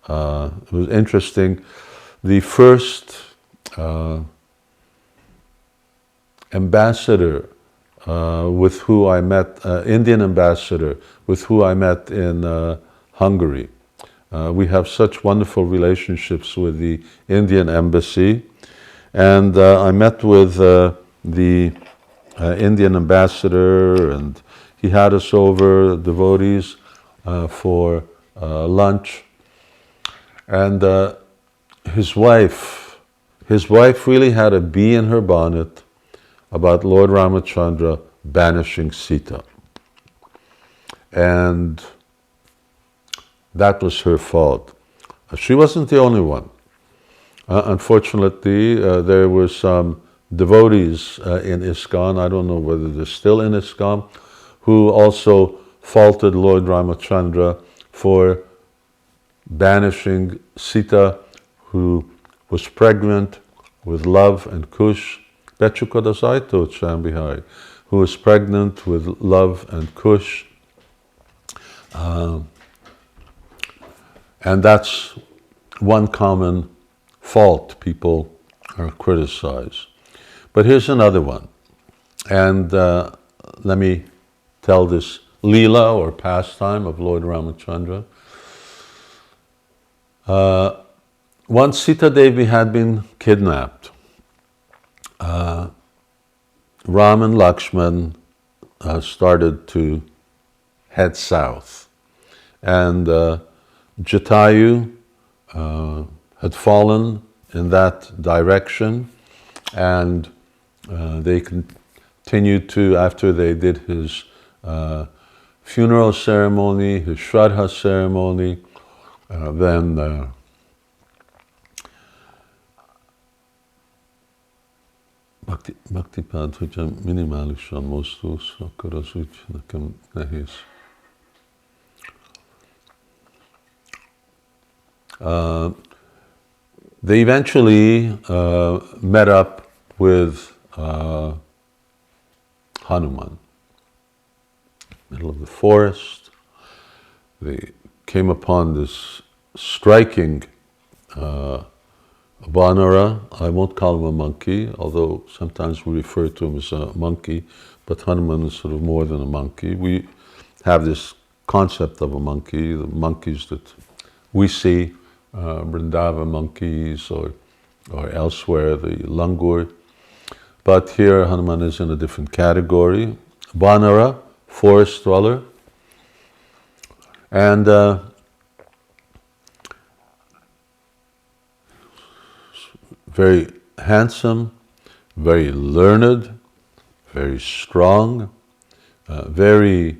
Speaker 2: It was interesting. The first ambassador with who I met, Indian ambassador with who I met in Hungary. We have such wonderful relationships with the Indian embassy. And I met with the Indian ambassador, and he had us over, devotees, for lunch. And his wife really had a bee in her bonnet about Lord Ramacandra banishing Sita. And that was her fault. She wasn't the only one. Unfortunately, there were some devotees in ISKCON, I don't know whether they're still in ISKCON, who also faulted Lord Ramacandra for banishing Sita, who was pregnant with love and kush, Bechukodasaito Chambihai, who was pregnant with love and kush. And that's one common fault people criticize. But here's another one. And let me tell this Leela or pastime of Lord Ramacandra. Once Sita Devi had been kidnapped, Ram and Lakshman started to head south. And Jatayu had fallen in that direction, and they continued to, after they did his funeral ceremony, his Shraddha ceremony, then Bhaktipád, hogyha minimálisan mozdulsz, akkor az úgy nekem nehéz. They eventually met up with Hanuman, middle of the forest. They came upon this striking Vanara. I won't call him a monkey, although sometimes we refer to him as a monkey, but Hanuman is sort of more than a monkey. We have this concept of a monkey, the monkeys that we see, Vrindavan monkeys or elsewhere, the langur. But here Hanuman is in a different category. Vanara, forest dweller. And very handsome, very learned, very strong, very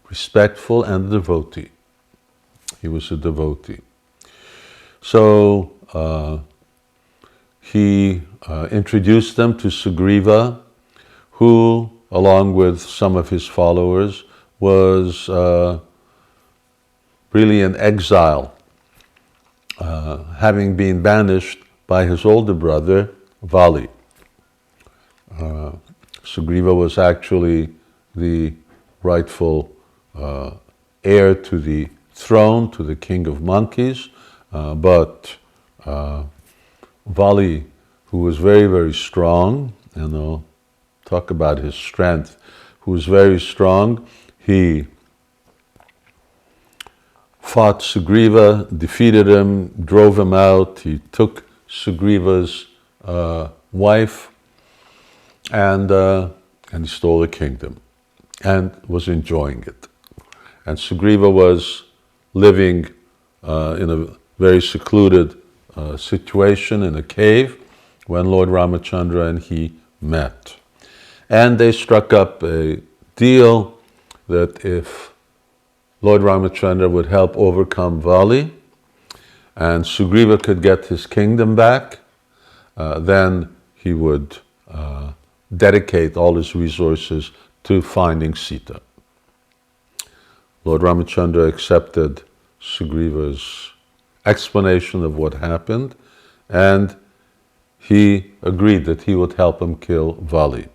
Speaker 2: respectful, and a devotee. He was a devotee. So he introduced them to Sugriva, who, along with some of his followers, was really in exile, having been banished by his older brother, Vali. Sugriva was actually the rightful heir to the throne, to the king of monkeys, but Vali, who was very, very strong, talk about his strength, who was very strong, he fought Sugriva, defeated him, drove him out. He took Sugriva's wife, and he stole the kingdom and was enjoying it. And Sugriva was living in a very secluded situation in a cave when Lord Rāmacandra and he met. And they struck up a deal that if Lord Rāmacandra would help overcome Vali and Sugriva could get his kingdom back, then he would dedicate all his resources to finding Sita. Lord Rāmacandra accepted Sugriva's explanation of what happened, and he agreed that he would help him kill Vali.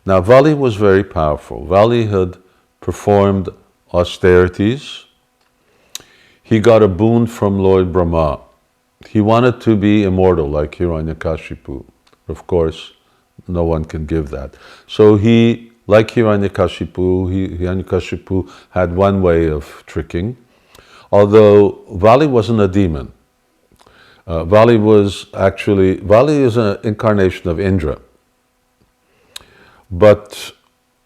Speaker 2: Now, Vali was very powerful. Vali had performed austerities. He got a boon from Lord Brahma. He wanted to be immortal like Hiranyakashipu. Of course, no one can give that. So he, like Hiranyakashipu had one way of tricking. Although Vali wasn't a demon. Vali is an incarnation of Indra. But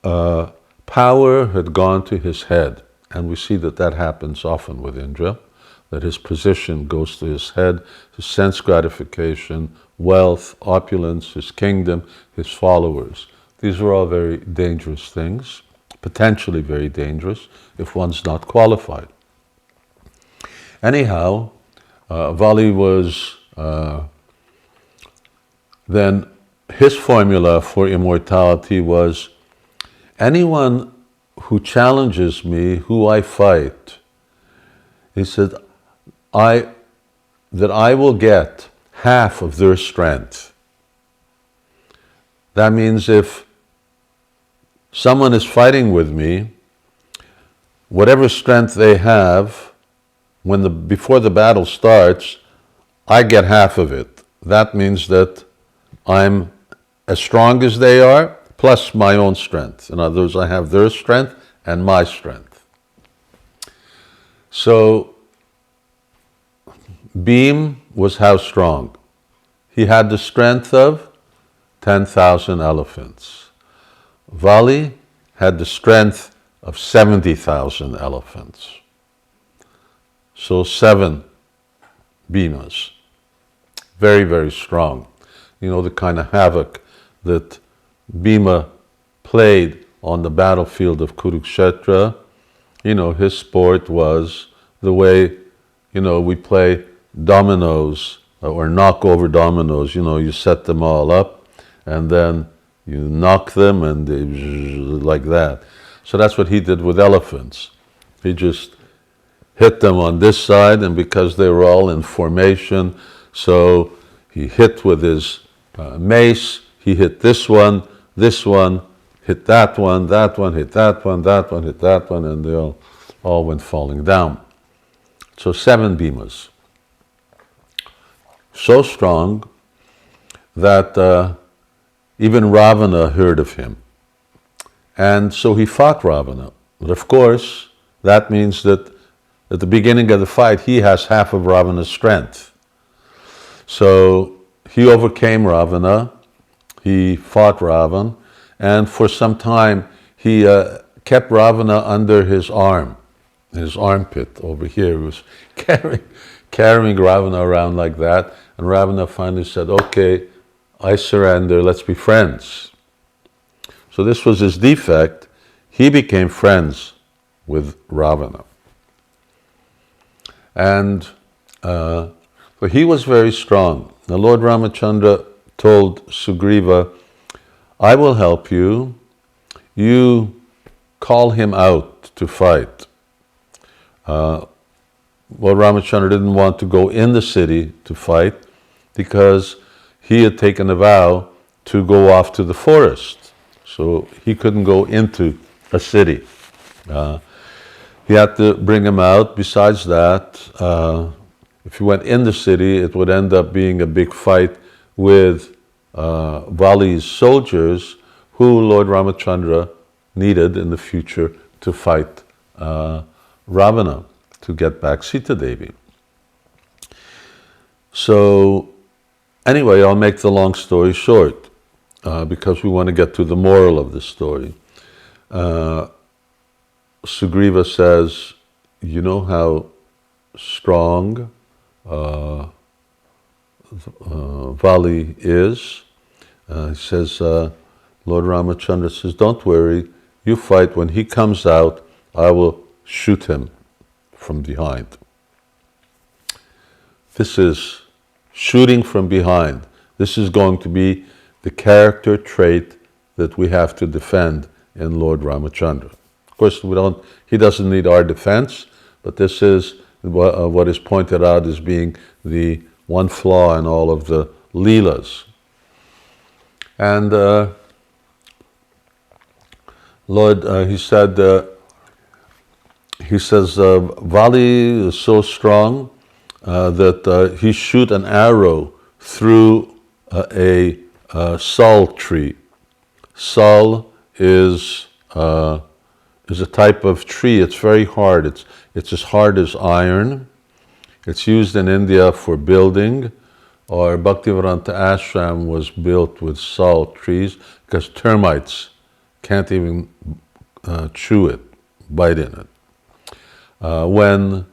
Speaker 2: power had gone to his head. And we see that that happens often with Indra, that his position goes to his head, his sense gratification, wealth, opulence, his kingdom, his followers. These are all very dangerous things, potentially very dangerous if one's not qualified. Anyhow, Vali was then, his formula for immortality was, anyone who challenges me, who I fight, he said, that I will get half of their strength. That means if someone is fighting with me, whatever strength they have, before the battle starts, I get half of it. That means that I'm as strong as they are, plus my own strength. In other words, I have their strength and my strength. So, Bhim was how strong? He had the strength of 10,000 elephants. Vali had the strength of 70,000 elephants. So 7 Bhimas. Very, very strong. You know, the kind of havoc that Bhima played on the battlefield of Kurukshetra. You know, his sport was the way, we play dominoes or knock over dominoes. You set them all up and then you knock them and they like that. So that's what he did with elephants. He just hit them on this side, and because they were all in formation, so he hit with his mace, he hit this one, hit that one, hit that one, hit that one, and they all went falling down. So 7 Bhimas. So strong that even Ravana heard of him. And so he fought Ravana. But of course, that means that at the beginning of the fight, he has half of Ravana's strength. So he overcame Ravana, he fought Ravan, and for some time he kept Ravana under his arm, his armpit over here. He was carrying Ravana around like that, and Ravana finally said, okay, I surrender, let's be friends. So this was his defect. He became friends with Ravana. And but he was very strong. The Lord Rāmacandra told Sugriva, I will help you. You call him out to fight. Lord Rāmacandra didn't want to go in the city to fight because he had taken a vow to go off to the forest. So he couldn't go into a city. He had to bring him out. Besides that, if he went in the city, it would end up being a big fight with Vali's soldiers, who Lord Rāmacandra needed in the future to fight Ravana, to get back Sita Devi. So, anyway, I'll make the long story short, because we want to get to the moral of the story. Sugriva says, you know how strong Vali is. He says, Lord Rāmacandra says, don't worry, you fight. When he comes out, I will shoot him from behind. This is shooting from behind. This is going to be the character trait that we have to defend in Lord Rāmacandra. Of course, he doesn't need our defense, but this is what is pointed out as being the one flaw in all of the Leelas. And Lord, he says, Vali is so strong that he shoot an arrow through a sal tree. Sal is a type of tree. It's very hard. It's as hard as iron. It's used in India for building. Our Bhaktivedanta ashram was built with sal trees because termites can't even chew it, bite in it. When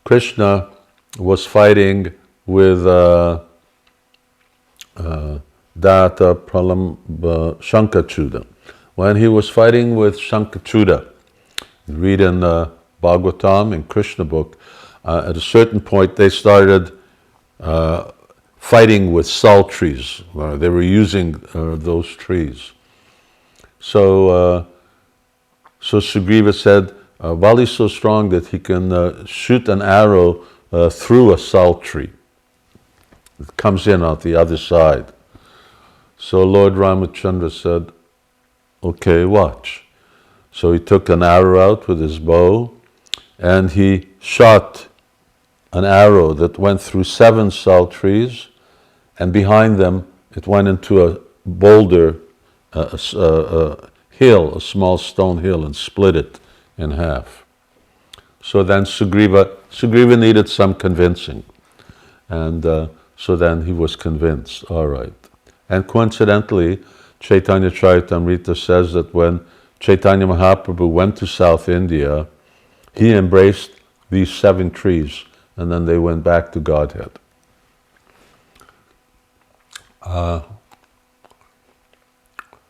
Speaker 2: Krishna was fighting with Data Pralamba Shankachuda, when he was fighting with Shankachuda, read in Bhagavatam, in Krishna book, at a certain point they started fighting with sal trees. They were using those trees. So Sugriva said, Vali is so strong that he can shoot an arrow through a sal tree. It comes in on the other side. So Lord Rāmacandra said, okay, watch. So he took an arrow out with his bow and he shot an arrow that went through 7 sal trees, and behind them it went into a boulder, a hill, a small stone hill, and split it in half. So then Sugriva needed some convincing, and so then he was convinced, all right. And coincidentally, Chaitanya Charitamrita says that when Chaitanya Mahaprabhu went to South India, he embraced these 7 trees, and then they went back to Godhead.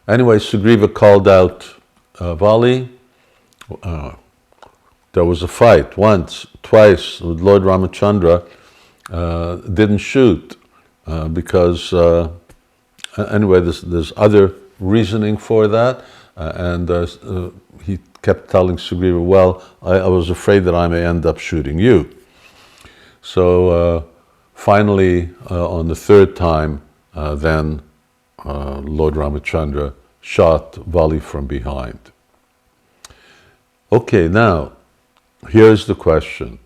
Speaker 2: Anyway, Sugriva called out Vali. There was a fight once, twice. Lord Rāmacandra didn't shoot because, anyway, there's other reasoning for that. And he kept telling Sugriva, well, I was afraid that I may end up shooting you. So finally, on the 3rd time, then Lord Rāmacandra shot Vali from behind. Okay, now, here's the question.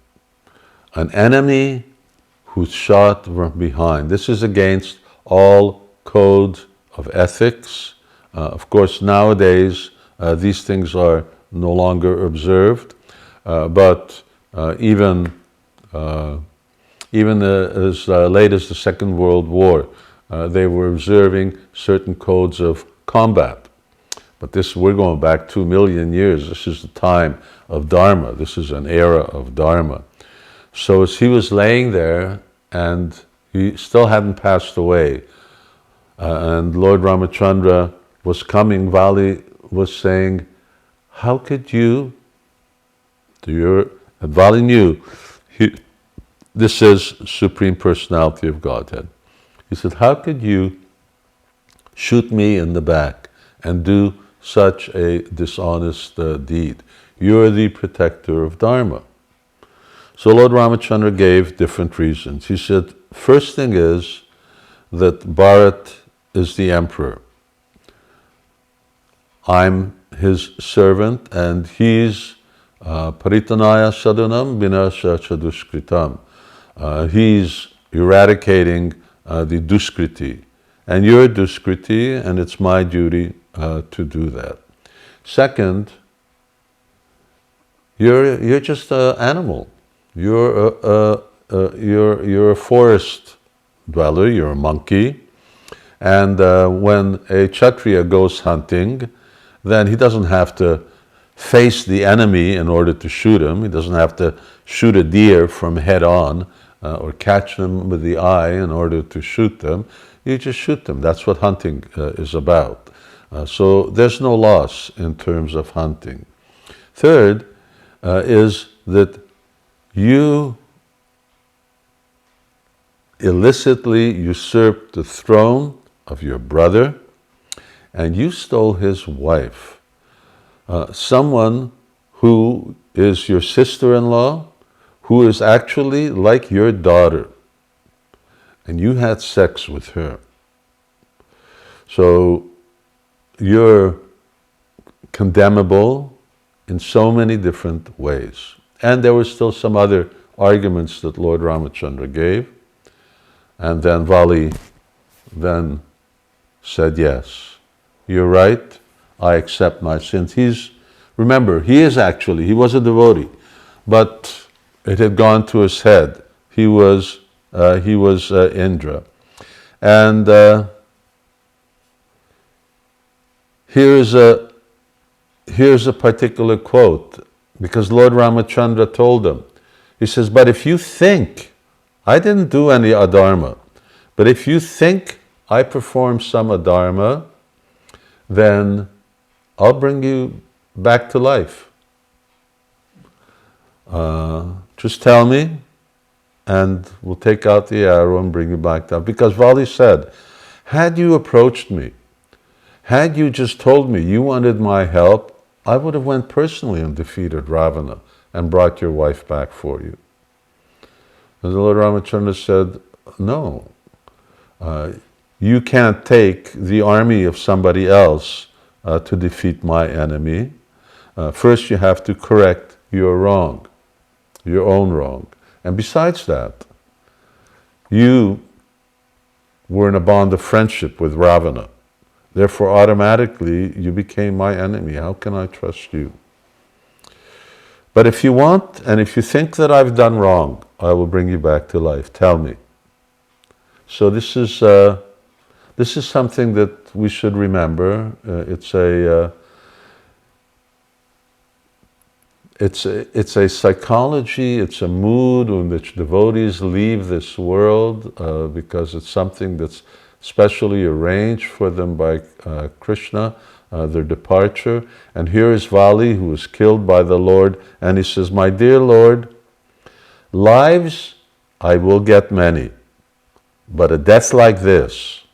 Speaker 2: An enemy who's shot from behind. This is against all codes of ethics. Of course, nowadays, these things are no longer observed, but even as late as the Second World War, they were observing certain codes of combat. But we're going back 2 million years. This is the time of Dharma. This is an era of Dharma. So as he was laying there, and he still hadn't passed away, and Lord Rāmacandra was coming, Vali was saying, how could you, and Vali knew, this is Supreme Personality of Godhead. He said, how could you shoot me in the back and do such a dishonest deed? You're the protector of Dharma. So Lord Rāmacandra gave different reasons. He said, first thing is that Bharat is the emperor. I'm his servant, and he's paritanaya sadhanam vinasha chaduskritam. He's eradicating the duskriti. And you're a duskriti, and it's my duty to do that. Second, you're just an animal. You're a forest dweller. You're a monkey. And when a Kshatriya goes hunting, then he doesn't have to face the enemy in order to shoot him. He doesn't have to shoot a deer from head on or catch them with the eye in order to shoot them. You just shoot them. That's what hunting is about. So there's no loss in terms of hunting. Third is that you illicitly usurped the throne of your brother and you stole his wife. Someone who is your sister-in-law, who is actually like your daughter, and you had sex with her. So you're condemnable in so many different ways. And there were still some other arguments that Lord Rāmacandra gave. And then Vali then said, yes, you're right, I accept my sins. Remember, he was a devotee, but it had gone to his head. He was Indra. And here's a particular quote, because Lord Rāmacandra told him, he says, but if you think, I didn't do any adharma, but if you think I performed some adharma, then I'll bring you back to life. Just tell me, and we'll take out the arrow and bring you back down. Because Vali said, had you approached me, had you just told me you wanted my help, I would have went personally and defeated Ravana and brought your wife back for you. And the Lord Rāmacandra said, no, you can't take the army of somebody else to defeat my enemy. First you have to correct your wrong, your own wrong. And besides that, you were in a bond of friendship with Ravana. Therefore, automatically, you became my enemy. How can I trust you? But if you want, and if you think that I've done wrong, I will bring you back to life. Tell me. So this is something that we should remember. It's a psychology, it's a mood in which devotees leave this world because it's something that's specially arranged for them by Krishna, their departure. And here is Vali, who was killed by the Lord, and he says, my dear Lord, lives I will get many, but a death like this,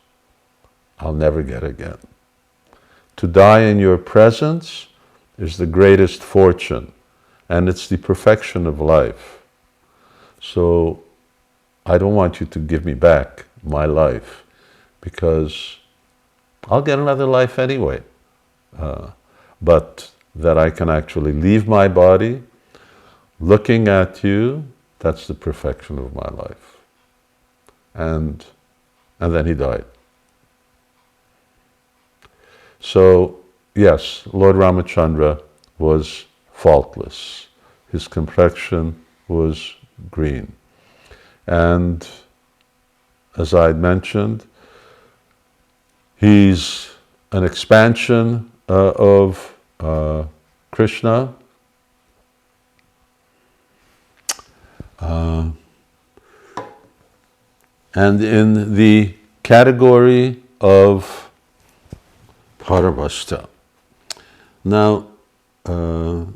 Speaker 2: I'll never get again. To die in your presence is the greatest fortune, and it's the perfection of life. So I don't want you to give me back my life, because I'll get another life anyway. But that I can actually leave my body, looking at you, that's the perfection of my life. And then he died. So, yes, Lord Rāmacandra was faultless. His complexion was green. And as I had mentioned, he's an expansion of Krishna. And in the category of Paravasta. Now, in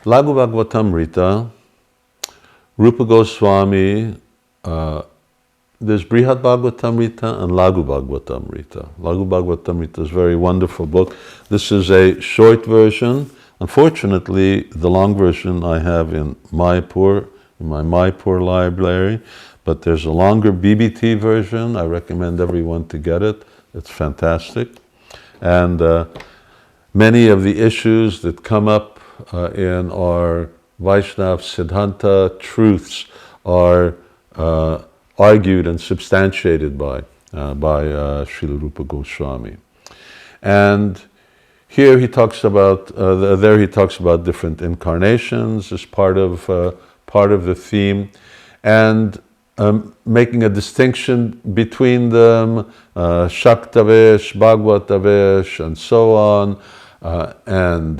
Speaker 2: Laghu Bhagavatamrita, Rupa Goswami, there's Brihad Bhagavatamrita and Laghu Bhagavatamrita. Laghu Bhagavatamrita is a very wonderful book. This is a short version. Unfortunately, the long version I have in Mayapur, in my Mayapur library, but there's a longer BBT version. I recommend everyone to get it. It's fantastic. And many of the issues that come up in our Vaishnava Siddhanta truths are argued and substantiated by Srila Rupa Goswami. And here he talks about, there he talks about different incarnations as part of the theme, and making a distinction between them, Shaktavesh, Bhagavatavesh, and so on, And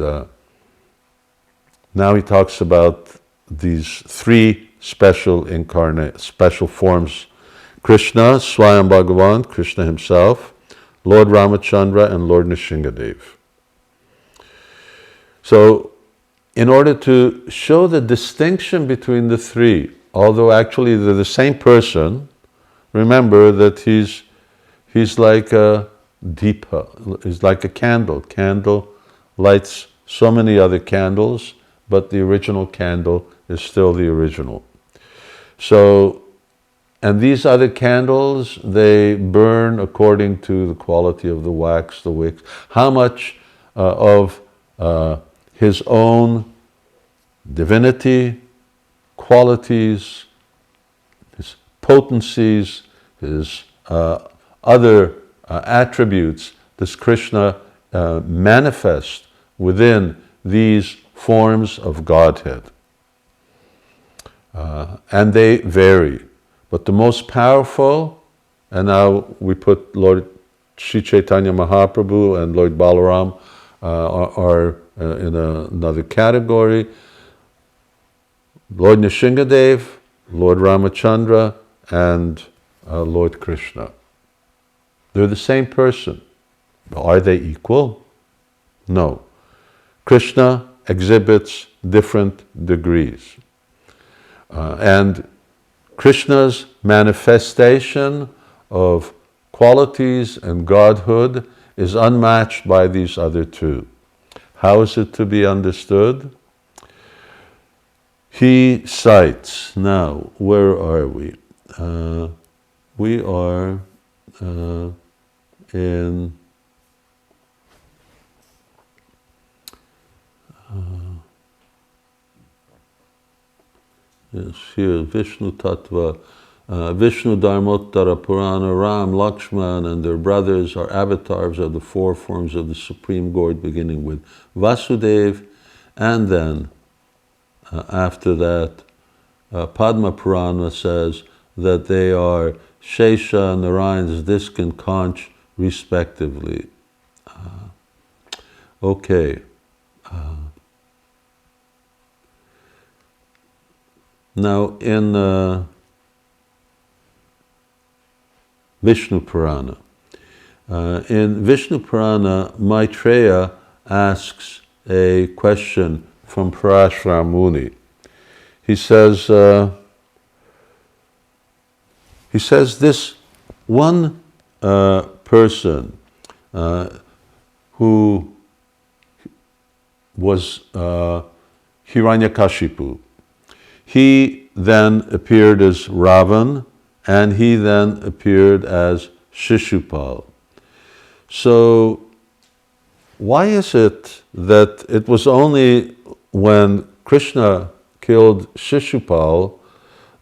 Speaker 2: now he talks about these three special forms: Krishna, Swayam Bhagavan, Krishna himself, Lord Rāmacandra, and Lord Nrsimhadev. So, in order to show the distinction between the three, although actually they're the same person, remember that he's like a deepa, he's like a candle. Candle lights so many other candles, but the original candle is still the original. So, and these other candles, they burn according to the quality of the wax, the wicks, how much of his own divinity, qualities, his potencies, his other attributes does Krishna manifest within these forms of Godhead. And they vary. But the most powerful, and now we put Lord Sri Chaitanya Mahaprabhu and Lord Balaram are in another category. Lord Nrsimhadev, Lord Rāmacandra, and Lord Krishna. They're the same person. Are they equal? No. Krishna exhibits different degrees. And Krishna's manifestation of qualities and godhood is unmatched by these other two. How is it to be understood? He cites, now, where are we? We are in yes, here, Vishnu Tattva, Vishnu Dharmottara Purana, Ram, Lakshman, and their brothers are avatars of the four forms of the Supreme Lord, beginning with Vasudeva, and then after that, Padma Purana says that they are Shesha, Narayan's disk and conch, respectively. Okay. Now, in Vishnu Purana, Maitreya asks a question from Parashara Muni. He says this one person who was Hiranyakashipu, he then appeared as Ravan, and he then appeared as Shishupal. So, why is it that it was only when Krishna killed Shishupal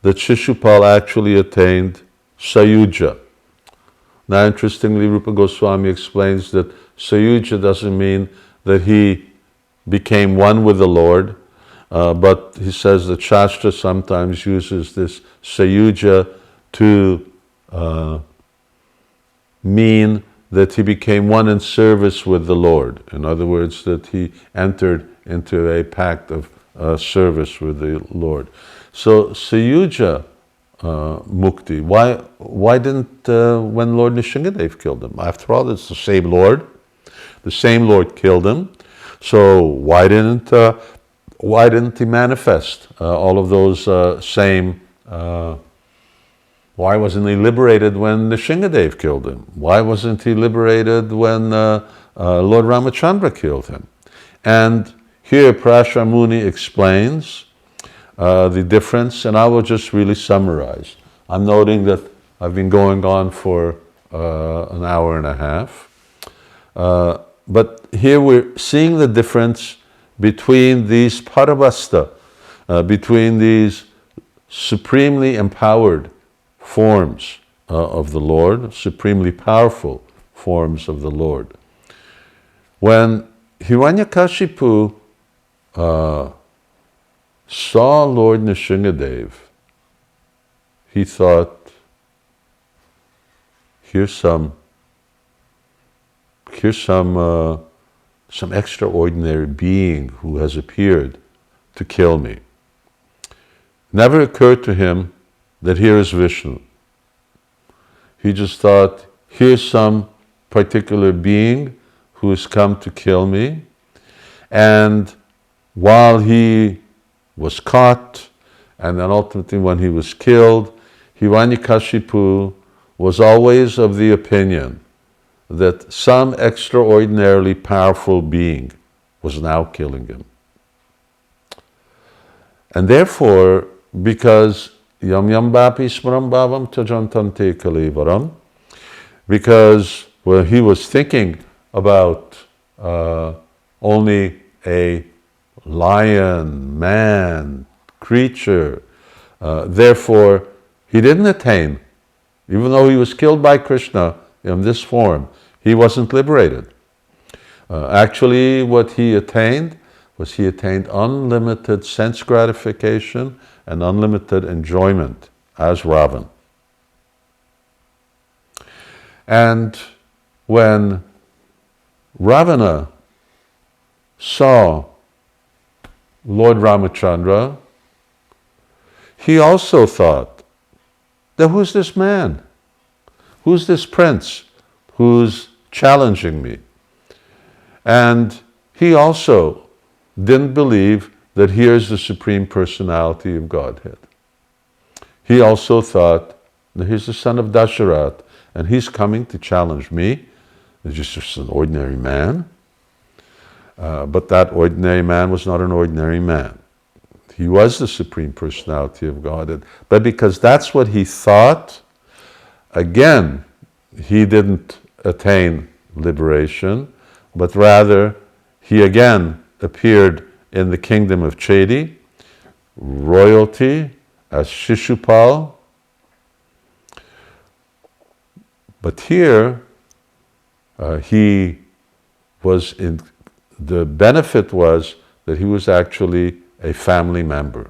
Speaker 2: that Shishupal actually attained Sayuja? Now, interestingly, Rupa Goswami explains that Sayuja doesn't mean that he became one with the Lord, but he says that Shastra sometimes uses this Sayuja to mean that he became one in service with the Lord. In other words, that he entered into a pact of service with the Lord. So Sayuja Mukti, why didn't, when Lord Nrsimhadev killed him? After all, it's the same Lord killed him, so why didn't he manifest all of those same, why wasn't he liberated when Nrsimhadev killed him? Why wasn't he liberated when Lord Rāmacandra killed him? And here Parashara Muni explains the difference, and I will just really summarize. I'm noting that I've been going on for an hour and a half. But here we're seeing the difference between these paravasta, between these supremely empowered forms of the Lord, supremely powerful forms of the Lord. When Hiranyakashipu saw Lord Nrsimhadev, he thought, here's some some extraordinary being who has appeared to kill me. Never occurred to him that here is Vishnu. He just thought, here's some particular being who has come to kill me. And while he was caught, and then ultimately when he was killed, Hiranyakashipu was always of the opinion that some extraordinarily powerful being was now killing him. And therefore, because yam yam bapi smaram bhavam tajantante kalevaram, because he was thinking about only a lion, man, creature, therefore he didn't attain, even though he was killed by Krishna in this form, he wasn't liberated. Actually, what he attained was he attained unlimited sense gratification and unlimited enjoyment as Ravan. And when Ravana saw Lord Rāmacandra, he also thought, that who's this man? Who's this prince who's challenging me? And he also didn't believe that here's the Supreme Personality of Godhead. He also thought that here's the son of Dasharat, and he's coming to challenge me. He's just an ordinary man. But that ordinary man was not an ordinary man. He was the Supreme Personality of Godhead. But because that's what he thought, again, he didn't attain liberation, but rather he again appeared in the kingdom of Chedi, royalty, as Shishupal. But here, he was in, the benefit was that he was actually a family member.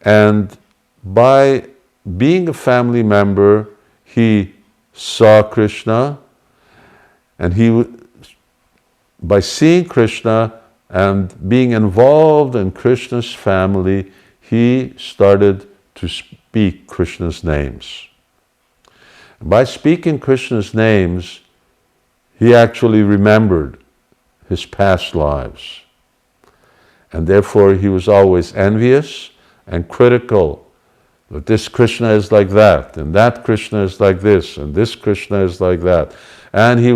Speaker 2: And by being a family member, he saw Krishna, and by seeing Krishna and being involved in Krishna's family, he started to speak Krishna's names. And by speaking Krishna's names, he actually remembered his past lives. And therefore he was always envious and critical. That this Krishna is like that, and that Krishna is like this, and this Krishna is like that. And he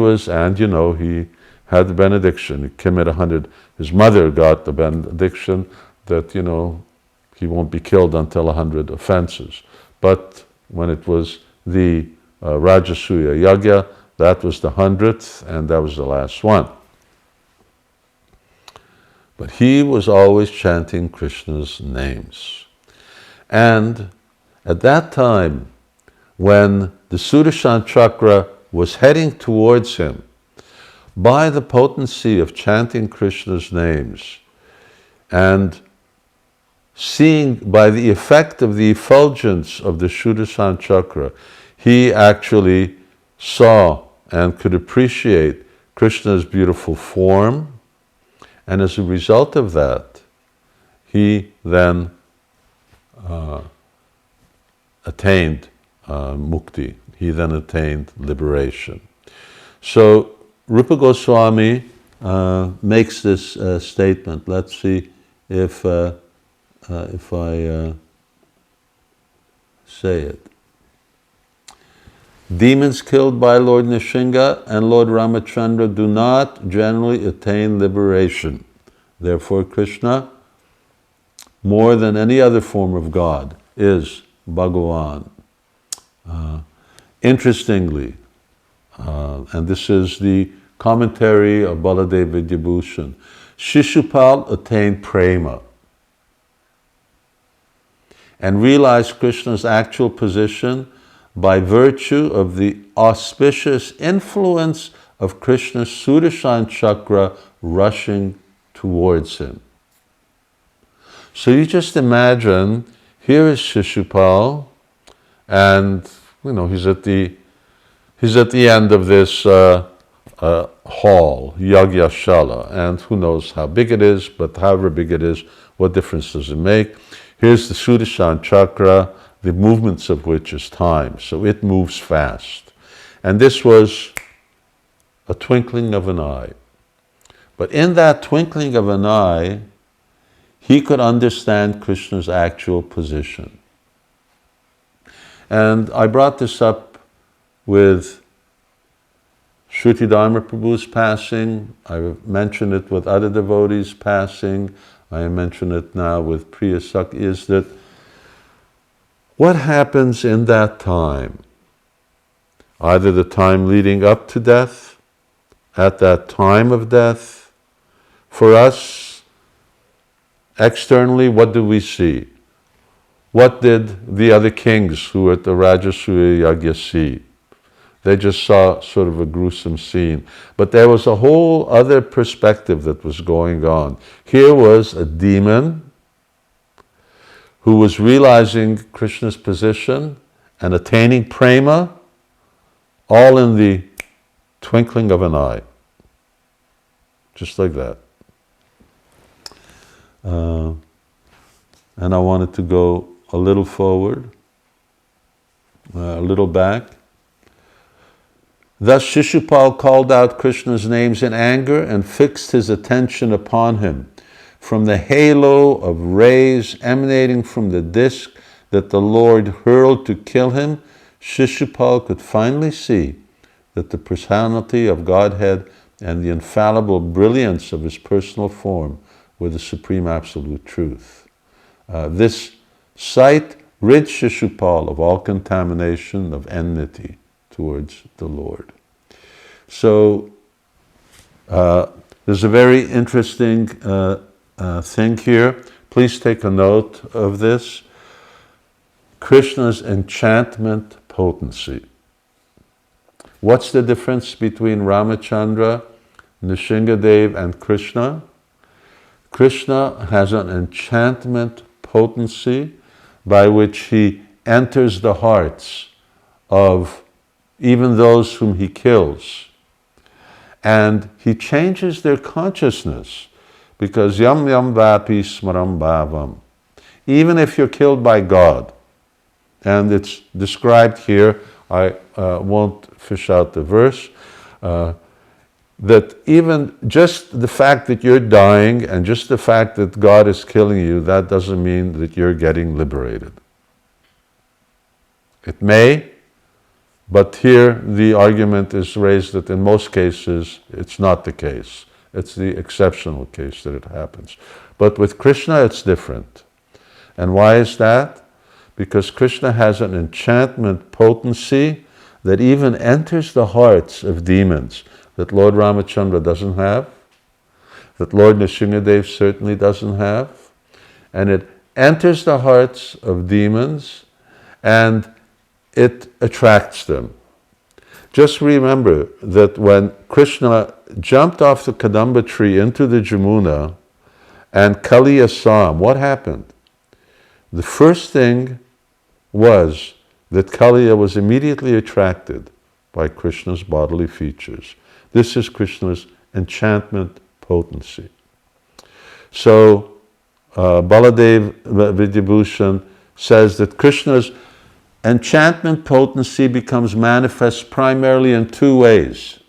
Speaker 2: had the benediction. He committed 100. His mother got the benediction that, he won't be killed until 100 offenses. But when it was the Rajasuya Yagya, that was the 100th, and that was the last one. But he was always chanting Krishna's names. And at that time, when the Sudarshan Chakra was heading towards him, by the potency of chanting Krishna's names and seeing by the effect of the effulgence of the Sudarshan Chakra, he actually saw and could appreciate Krishna's beautiful form. And as a result of that, he then attained mukti. He then attained liberation. So Rupa Goswami makes this statement. Let's see if I say it. Demons killed by Lord Nishinga and Lord Ramacandra do not generally attain liberation. Therefore, Krishna, more than any other form of God, is Bhagavan. Interestingly, and this is the commentary of Baladev Vidyabhushan, Shishupal attained prema and realized Krishna's actual position by virtue of the auspicious influence of Krishna's Sudarshan Chakra rushing towards him. So you just imagine, here is Shishupal, and he's at the end of this hall, Yagyashala, and who knows how big it is, but however big it is, what difference does it make? Here's the Sudarshan chakra, the movements of which is time, so it moves fast. And this was a twinkling of an eye. But in that twinkling of an eye, he could understand Krishna's actual position. And I brought this up with Shruti Dharma Prabhu's passing. I mentioned it with other devotees passing. I mention it now with Priya Sakhi, is that what happens in that time, either the time leading up to death, at that time of death, for us, externally, what do we see? What did the other kings who were at the Rajasuya Yagya see? They just saw sort of a gruesome scene. But there was a whole other perspective that was going on. Here was a demon who was realizing Krishna's position and attaining prema, all in the twinkling of an eye. Just like that. And I wanted to go a little forward, a little back. Thus Shishupal called out Krishna's names in anger and fixed his attention upon him. From the halo of rays emanating from the disk that the Lord hurled to kill him, Shishupal could finally see that the personality of Godhead and the infallible brilliance of his personal form were the supreme absolute truth. This sight rid Shishupal of all contamination of enmity towards the Lord. So there's a very interesting thing here. Please take a note of this. Krishna's enchantment potency. What's the difference between Rāmacandra, Nrsimhadev, and Krishna? Krishna has an enchantment potency by which he enters the hearts of even those whom he kills. And he changes their consciousness, because yam yam vapi smaram bhavam. Even if you're killed by God, and it's described here, I won't fish out the verse, that even just the fact that you're dying and just the fact that God is killing you, that doesn't mean that you're getting liberated. It may, but here the argument is raised that in most cases it's not the case. It's the exceptional case that it happens. But with Krishna it's different. And why is that? Because Krishna has an enchantment potency that even enters the hearts of demons, that Lord Rāmacandra doesn't have, that Lord Nrsimhadev certainly doesn't have, and it enters the hearts of demons and it attracts them. Just remember that when Krishna jumped off the Kadamba tree into the Jamuna and Kaliya saw him, what happened? The first thing was that Kaliya was immediately attracted by Krishna's bodily features. This is Krishna's enchantment potency. So Baladev Vidyabhushan says that Krishna's enchantment potency becomes manifest primarily in two ways: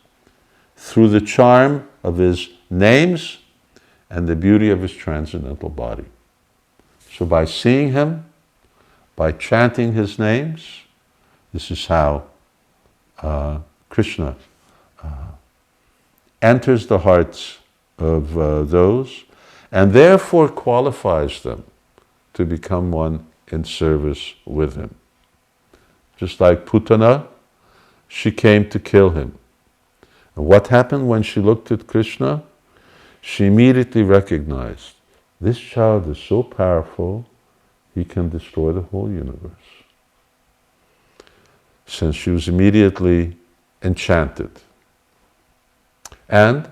Speaker 2: through the charm of his names and the beauty of his transcendental body. So by seeing him, by chanting his names, this is how Krishna enters the hearts of those and therefore qualifies them to become one in service with him. Just like Putana, she came to kill him. And what happened when she looked at Krishna? She immediately recognized, this child is so powerful, he can destroy the whole universe. Since she was immediately enchanted. And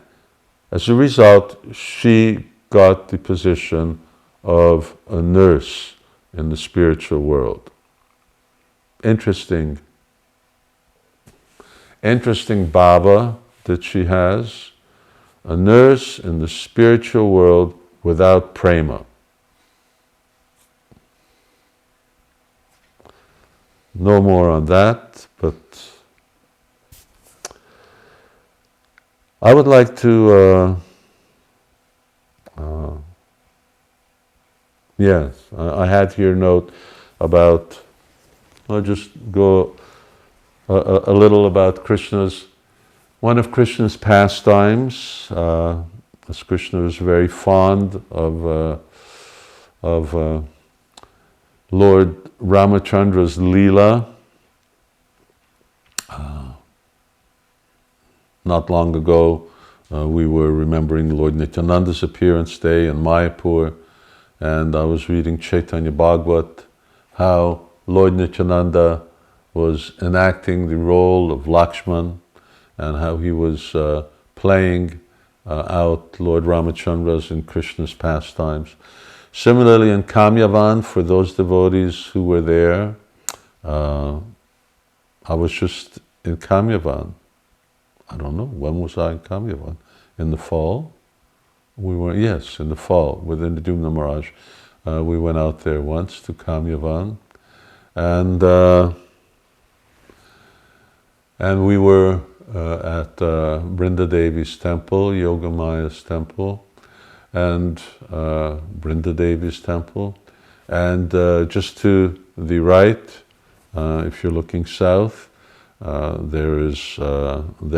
Speaker 2: as a result, she got the position of a nurse in the spiritual world. Interesting bhava that she has, a nurse in the spiritual world without prema. No more on that, but I would like to, yes, I had here note about, I'll just go a little about Krishna's, one of Krishna's pastimes, as Krishna was very fond of Lord Rāmacandra's Leela. Not long ago, we were remembering Lord Nityananda's appearance day in Mayapur, and I was reading Chaitanya Bhagavat, how Lord Nityananda was enacting the role of Lakshman, and how he was playing out Lord Ramachandra's and Krishna's pastimes. Similarly, in Kamyavan, for those devotees who were there, I was just in Kamyavan. I don't know, when was I in Kamyavan? In the fall? We were, yes, in the fall, with Indradumna Maharaj. We went out there once to Kamyavan, and we were at Brinda Devi's temple, Yoga Maya's temple, and Brinda Devi's temple, and just to the right, if you're looking south, there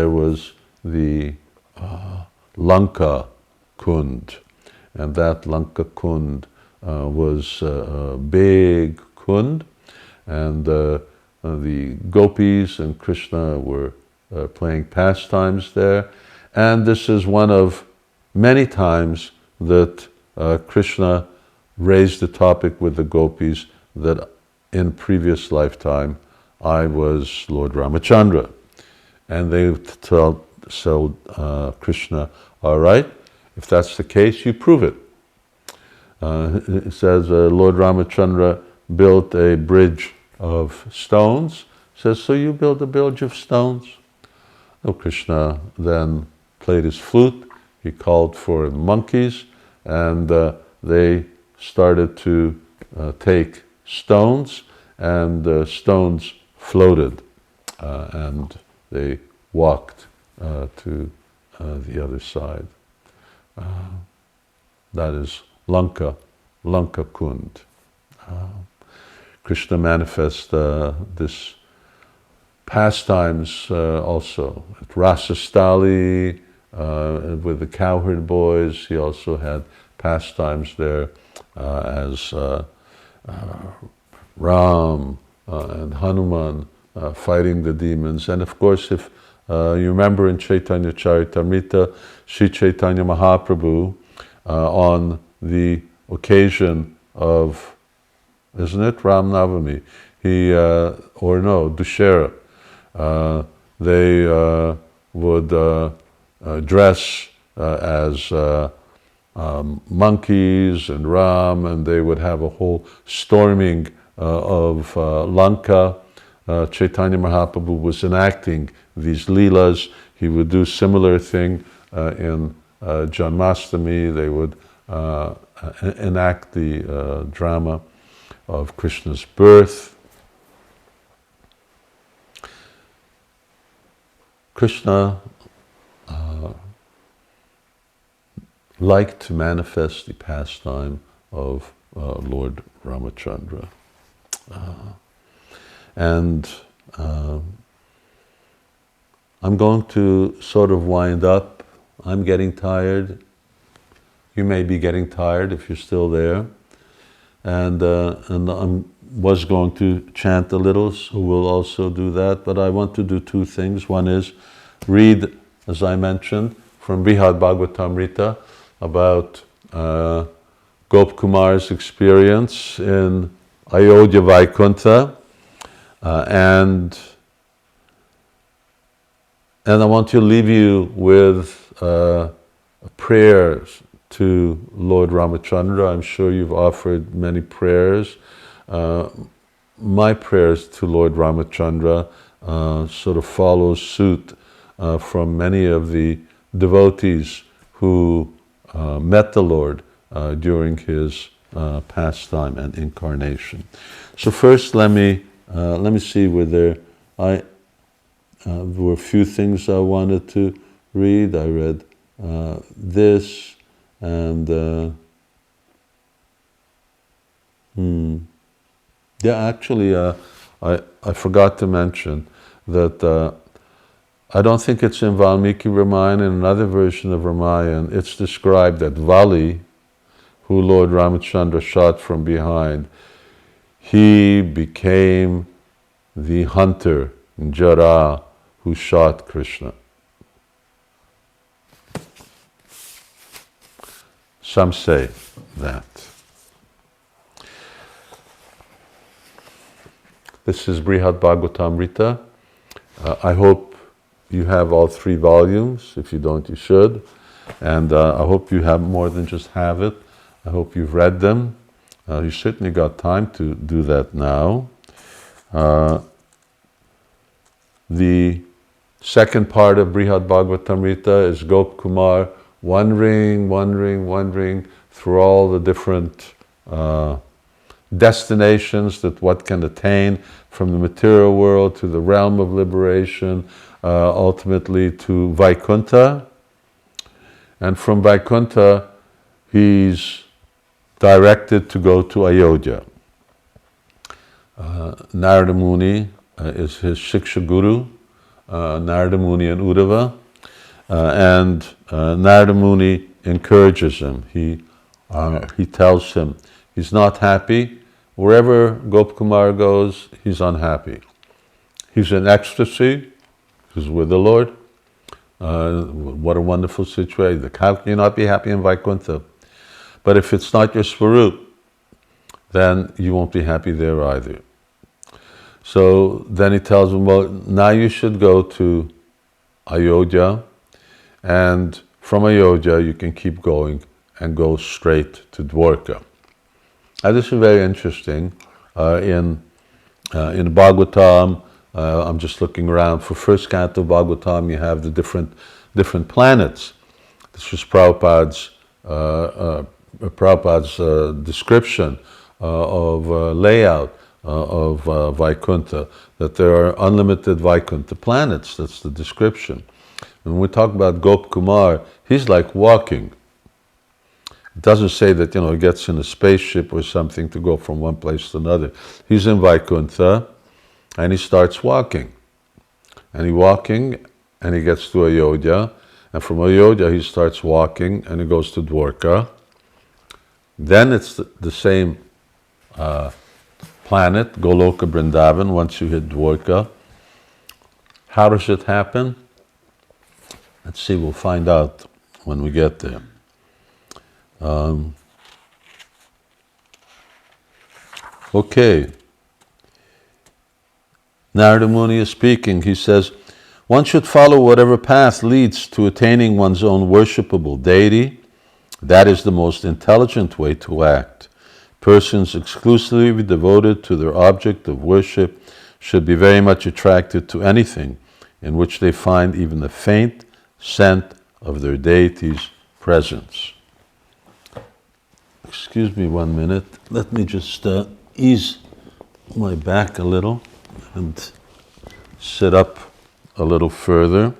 Speaker 2: was the Lanka Kund, and that Lanka Kund was a big kund, and the gopis and Krishna were playing pastimes there, and this is one of many times that Krishna raised the topic with the gopis that in previous lifetime I was Lord Ramacandra. And they told Krishna, all right, if that's the case, you prove it. It says Lord Ramacandra built a bridge of stones. It says, so you build a bridge of stones? Oh, Krishna then played his flute. He called for monkeys, and they started to take stones, and the stones floated, and they walked to the other side. That is Lanka Kund. Krishna manifests this pastimes also at Rasastali with the cowherd boys. He also had pastimes there as Ram and Hanuman fighting the demons. And of course, if you remember in Chaitanya Charitamrita, Sri Chaitanya Mahaprabhu, on the occasion of, isn't it, Ramanavamī, or no, Dussehra, they would dress as monkeys and Ram, and they would have a whole storming of Lanka. Chaitanya Mahaprabhu was enacting these leelas. He would do similar thing in Janmashtami. They would enact the drama of Krishna's birth. Krishna liked to manifest the pastime of Lord Ramacandra. And I'm going to sort of wind up. I'm getting tired. You may be getting tired if you're still there. And I was going to chant a little, so we'll also do that. But I want to do two things. One is read, as I mentioned, from Brihad Bhagavatamrita about Gop Kumar's experience in Ayodhya Vaikuntha. And I want to leave you with prayers to Lord Ramacandra. I'm sure you've offered many prayers. My prayers to Lord Ramacandra sort of follow suit from many of the devotees who met the Lord during his pastime and incarnation. So first, let me see whether there were a few things I wanted to read. I read this, and yeah, actually, I forgot to mention that I don't think it's in Valmiki Ramayana. In another version of Ramayana, it's described that Vali, who Lord Rāmacandra shot from behind, he became the hunter, Jara, who shot Krishna. Some say that. This is Brihad Bhagavatamrita. I hope you have all 3 volumes. If you don't, you should. And I hope you have more than just have it. I hope you've read them. You certainly got time to do that now. The second part of Brihad Bhagavatamrita is Gop Kumar wandering through all the different destinations that what can attain, from the material world to the realm of liberation, ultimately to Vaikuntha. And from Vaikuntha, he's directed to go to Ayodhya. Narada Muni is his Shiksha Guru, Narada Muni and Uddhava. And Narada Muni encourages him. He tells him he's not happy. Wherever Gopkumar goes, he's unhappy. He's in ecstasy. He's with the Lord. What a wonderful situation. How can you not be happy in Vaikuntha? But if it's not your Swarup, then you won't be happy there either. So then he tells him, well, now you should go to Ayodhya, and from Ayodhya you can keep going and go straight to Dwarka. Now this is very interesting. In Bhagavatam, I'm just looking around. For first canto of Bhagavatam, you have the different planets. This was Prabhupada's description of layout of Vaikuntha, that there are unlimited Vaikuntha planets. That's the description. When we talk about Gop Kumar, he's like walking. It doesn't say that, he gets in a spaceship or something to go from one place to another. He's in Vaikuntha and he starts walking. And he's walking and he gets to Ayodhya. And from Ayodhya he starts walking and he goes to Dwarka. Then it's the same planet, Goloka Vrindavan, once you hit Dwarka. How does it happen? Let's see, we'll find out when we get there. Okay. Narada Muni is speaking. He says, one should follow whatever path leads to attaining one's own worshipable deity. That is the most intelligent way to act. Persons exclusively devoted to their object of worship should be very much attracted to anything in which they find even the faint scent of their deity's presence. Excuse me 1 minute. Let me just ease my back a little and sit up a little further.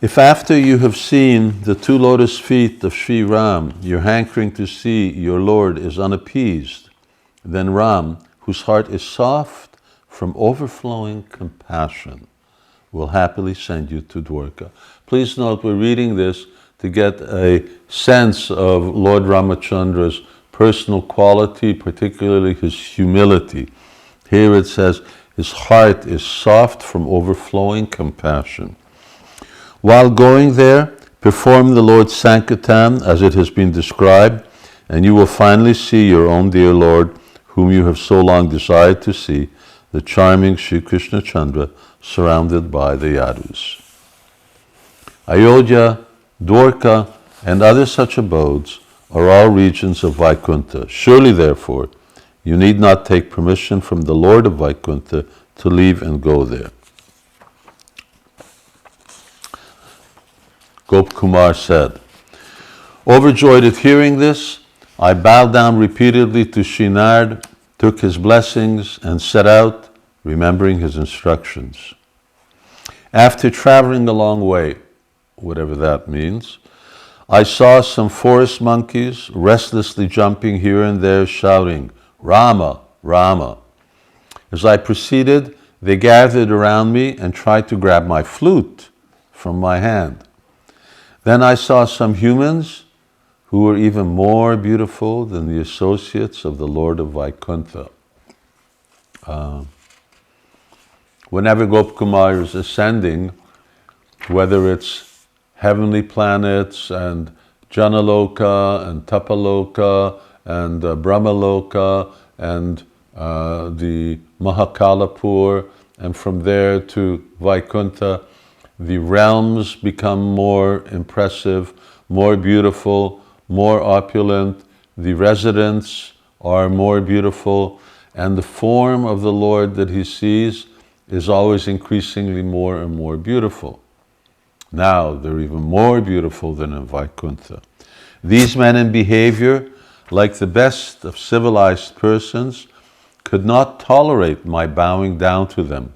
Speaker 2: If after you have seen the 2 lotus feet of Śrī Rāma, your hankering to see your Lord is unappeased, then Ram, whose heart is soft from overflowing compassion, will happily send you to Dwarka. Please note, we're reading this to get a sense of Lord Ramacandra's personal quality, particularly his humility. Here it says, his heart is soft from overflowing compassion. While going there, perform the Lord's Sankirtan as it has been described, and you will finally see your own dear Lord, whom you have so long desired to see, the charming Sri Krishna Chandra, surrounded by the Yadus. Ayodhya, Dwarka, and other such abodes are all regions of Vaikuntha. Surely, therefore, you need not take permission from the Lord of Vaikuntha to leave and go there. Gopkumar said, overjoyed at hearing this, I bowed down repeatedly to Srinard, took his blessings, and set out, remembering his instructions. After traveling a long way, whatever that means, I saw some forest monkeys restlessly jumping here and there, shouting, Rama, Rama. As I proceeded, they gathered around me and tried to grab my flute from my hand. Then I saw some humans who were even more beautiful than the associates of the Lord of Vaikuntha. Whenever Gopkumar is ascending, whether it's heavenly planets and Janaloka and Tapaloka and Brahmaloka and the Mahakalapur, and from there to Vaikuntha, the realms become more impressive, more beautiful, more opulent. The residents are more beautiful, and the form of the Lord that he sees is always increasingly more and more beautiful. Now they're even more beautiful than in Vaikuntha. These men in behavior, like the best of civilized persons, could not tolerate my bowing down to them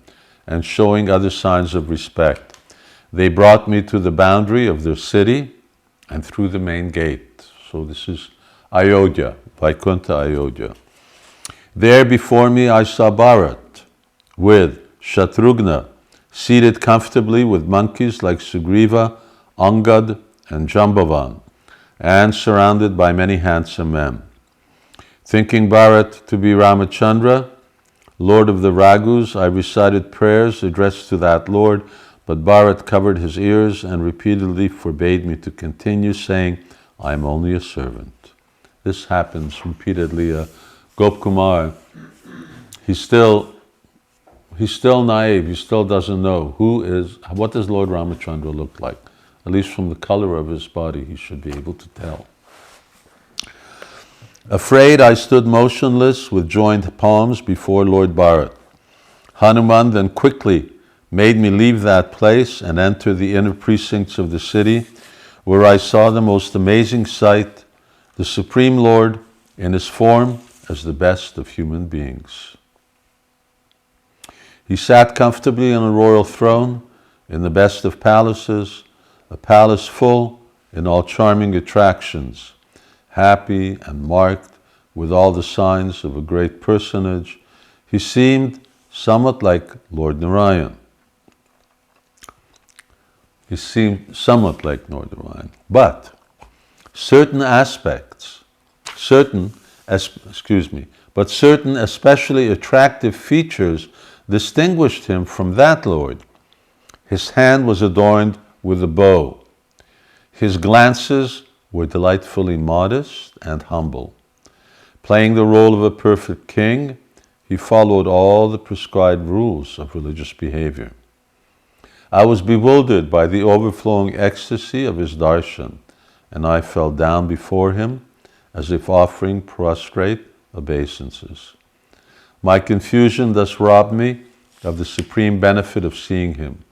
Speaker 2: and showing other signs of respect. They brought me to the boundary of their city and through the main gate. So this is Ayodhya, Vaikuntha Ayodhya. There before me I saw Bharat with Shatrughna seated comfortably with monkeys like Sugriva, Angad, and Jambavan, and surrounded by many handsome men. Thinking Bharat to be Rāmacandra, Lord of the Raghus, I recited prayers addressed to that Lord, but Bharat covered his ears and repeatedly forbade me to continue, saying, I am only a servant. This happens repeatedly. Gopkumar, he's still naive, he still doesn't know what does Lord Rāmacandra look like. At least from the color of his body, he should be able to tell. Afraid, I stood motionless with joined palms before Lord Bharat. Hanuman then quickly made me leave that place and enter the inner precincts of the city, where I saw the most amazing sight, the Supreme Lord in his form as the best of human beings. He sat comfortably on a royal throne in the best of palaces, a palace full in all charming attractions, happy and marked with all the signs of a great personage. He seemed somewhat like Lord Narayan. But certain especially attractive features distinguished him from that Lord. His hand was adorned with a bow. His glances were delightfully modest and humble. Playing the role of a perfect king, he followed all the prescribed rules of religious behavior. I was bewildered by the overflowing ecstasy of his darshan, and I fell down before him as if offering prostrate obeisances. My confusion thus robbed me of the supreme benefit of seeing him,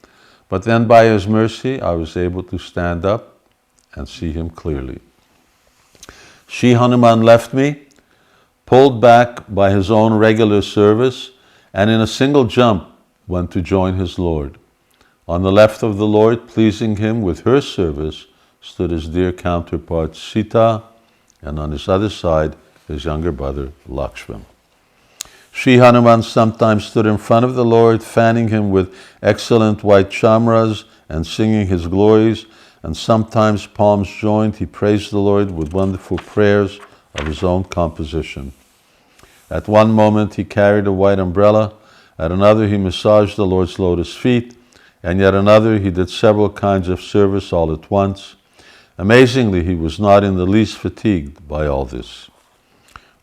Speaker 2: but then by his mercy I was able to stand up and see him clearly. Shri Hanuman left me, pulled back by his own regular service, and in a single jump went to join his Lord. On the left of the Lord, pleasing him with her service, stood his dear counterpart Sita, and on his other side, his younger brother Lakshman. Shri Hanuman sometimes stood in front of the Lord, fanning him with excellent white chamras and singing his glories, and sometimes palms joined, he praised the Lord with wonderful prayers of his own composition. At one moment he carried a white umbrella, at another he massaged the Lord's lotus feet, and yet another he did several kinds of service all at once. Amazingly, he was not in the least fatigued by all this.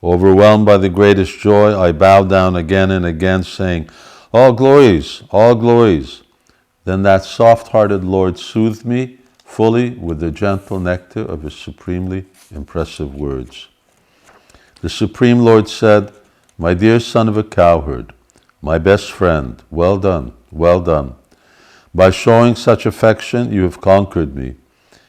Speaker 2: Overwhelmed by the greatest joy, I bowed down again and again, saying, all glories, all glories. Then that soft-hearted Lord soothed me, fully with the gentle nectar of his supremely impressive words. The Supreme Lord said, "My dear son of a cowherd, my best friend, well done, well done. By showing such affection, you have conquered me.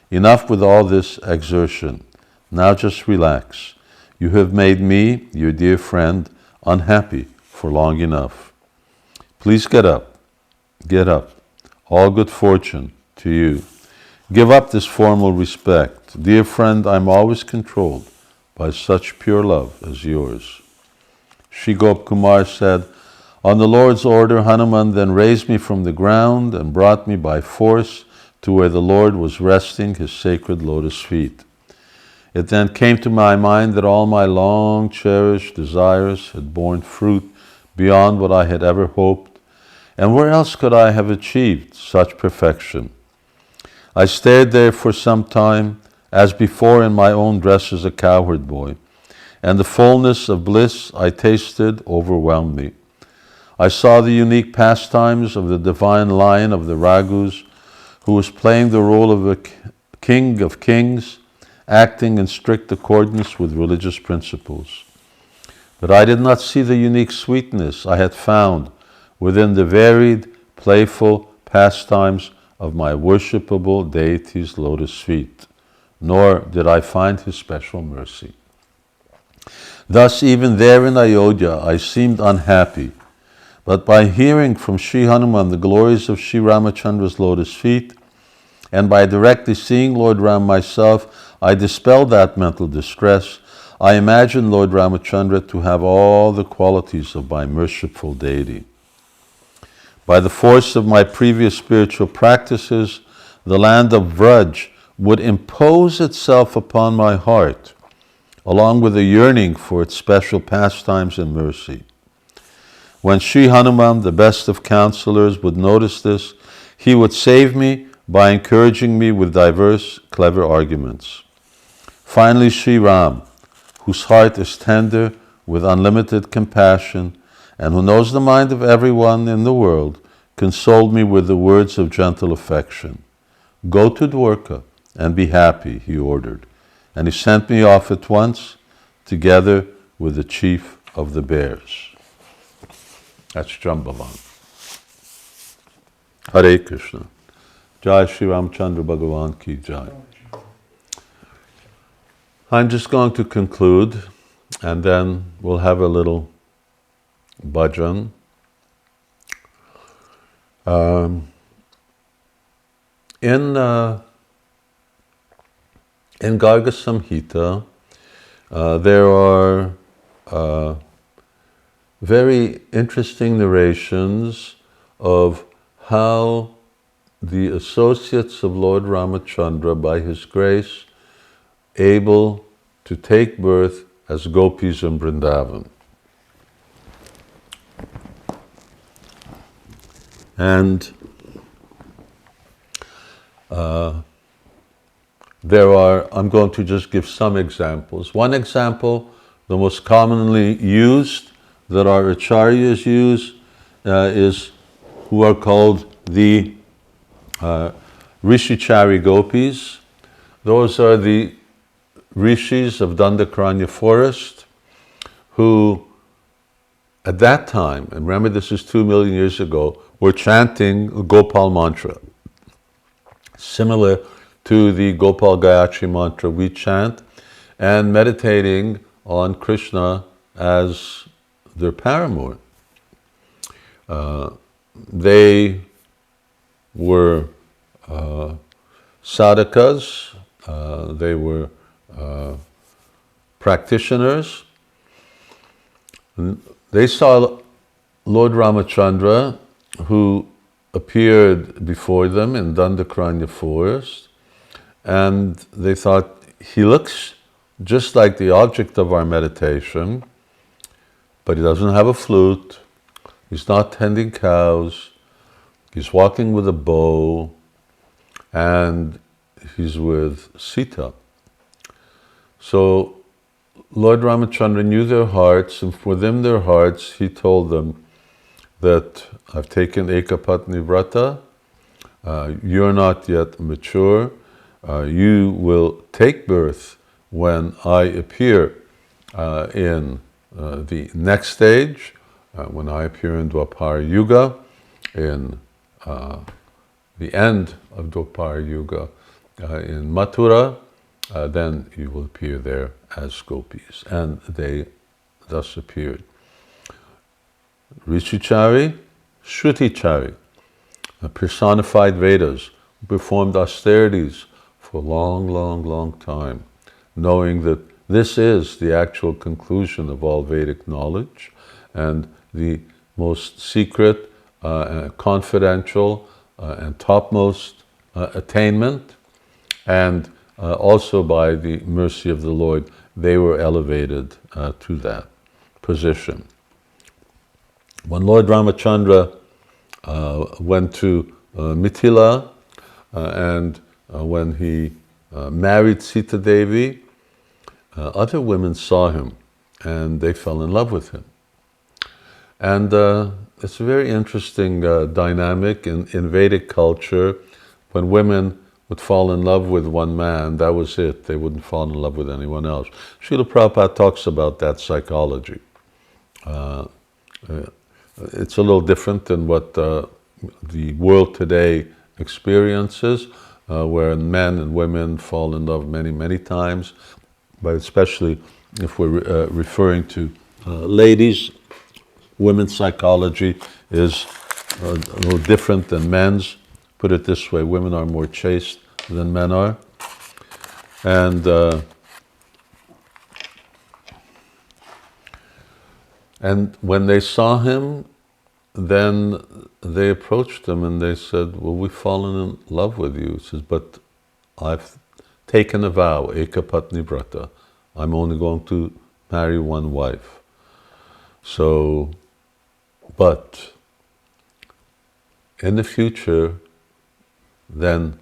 Speaker 2: Enough with all this exertion. Now just relax. You have made me, your dear friend, unhappy for long enough. Please get up. Get up. All good fortune to you. Give up this formal respect. Dear friend, I'm always controlled by such pure love as yours." Shri Gopkumar said, "On the Lord's order, Hanuman then raised me from the ground and brought me by force to where the Lord was resting his sacred lotus feet. It then came to my mind that all my long cherished desires had borne fruit beyond what I had ever hoped, and where else could I have achieved such perfection? I stayed there for some time, as before in my own dress as a cowherd boy, and the fullness of bliss I tasted overwhelmed me. I saw the unique pastimes of the divine lion of the Raghus, who was playing the role of a king of kings, acting in strict accordance with religious principles. But I did not see the unique sweetness I had found within the varied, playful pastimes of my worshipable deity's lotus feet, nor did I find his special mercy. Thus, even there in Ayodhya, I seemed unhappy. But by hearing from Sri Hanuman the glories of Sri Rāmachandra's lotus feet, and by directly seeing Lord Ram myself, I dispelled that mental distress. I imagined Lord Ramachandra to have all the qualities of my merciful deity. By the force of my previous spiritual practices, the land of Vraj would impose itself upon my heart, along with a yearning for its special pastimes and mercy. When Sri Hanuman, the best of counselors, would notice this, he would save me by encouraging me with diverse, clever arguments. Finally, Sri Ram, whose heart is tender with unlimited compassion and who knows the mind of everyone in the world, consoled me with the words of gentle affection. "Go to Dwarka and be happy," he ordered, and he sent me off at once, together with the chief of the bears. That's Jambavan. Hare Krishna. Jai Shri Ramacandra Bhagavan Ki Jai. I'm just going to conclude, and then we'll have a little bhajan. In Garga Samhita, there are very interesting narrations of how the associates of Lord Ramachandra, by his grace, able to take birth as gopis in Vrindavan. And I'm going to just give some examples. One example, the most commonly used, that our acharyas use, is who are called the Rishichari gopis. Those are the rishis of Dandakaranya forest who, at that time, and remember this is 2 million years ago, were chanting Gopal mantra, similar to the Gopal Gayatri mantra we chant, and meditating on Krishna as their paramour. They were sadhakas, they were practitioners. They saw Lord Ramachandra, who appeared before them in Dandakaranya forest, and they thought, he looks just like the object of our meditation, but he doesn't have a flute, he's not tending cows, he's walking with a bow, and he's with Sita. So Lord Ramachandra knew their hearts, and within their hearts he told them that I've taken Ekapatni Vrata, you're not yet mature, you will take birth when I appear in the next stage, when I appear in Dwapara Yuga, in the end of Dwapara Yuga in Mathura, then you will appear there as gopis. And they thus appeared. Rishichari, Shrutichari, personified Vedas, performed austerities for a long time, knowing that this is the actual conclusion of all Vedic knowledge and the most secret, confidential, and topmost attainment. And also by the mercy of the Lord, they were elevated to that position. When Lord Rāmacandra went to Mithila, and when he married Sita Devi, other women saw him and they fell in love with him. And it's a very interesting dynamic in Vedic culture. When women would fall in love with one man, that was it. They wouldn't fall in love with anyone else. Srila Prabhupada talks about that psychology. It's a little different than what the world today experiences, where men and women fall in love many times, but especially if we're referring to ladies, women's psychology is a little different than men's. Put it this way, women are more chaste than men are. And when they saw him, then they approached him and they said, well, we've fallen in love with you. He says, but I've taken a vow, ekapatni vrata. I'm only going to marry one wife. So, but in the future, then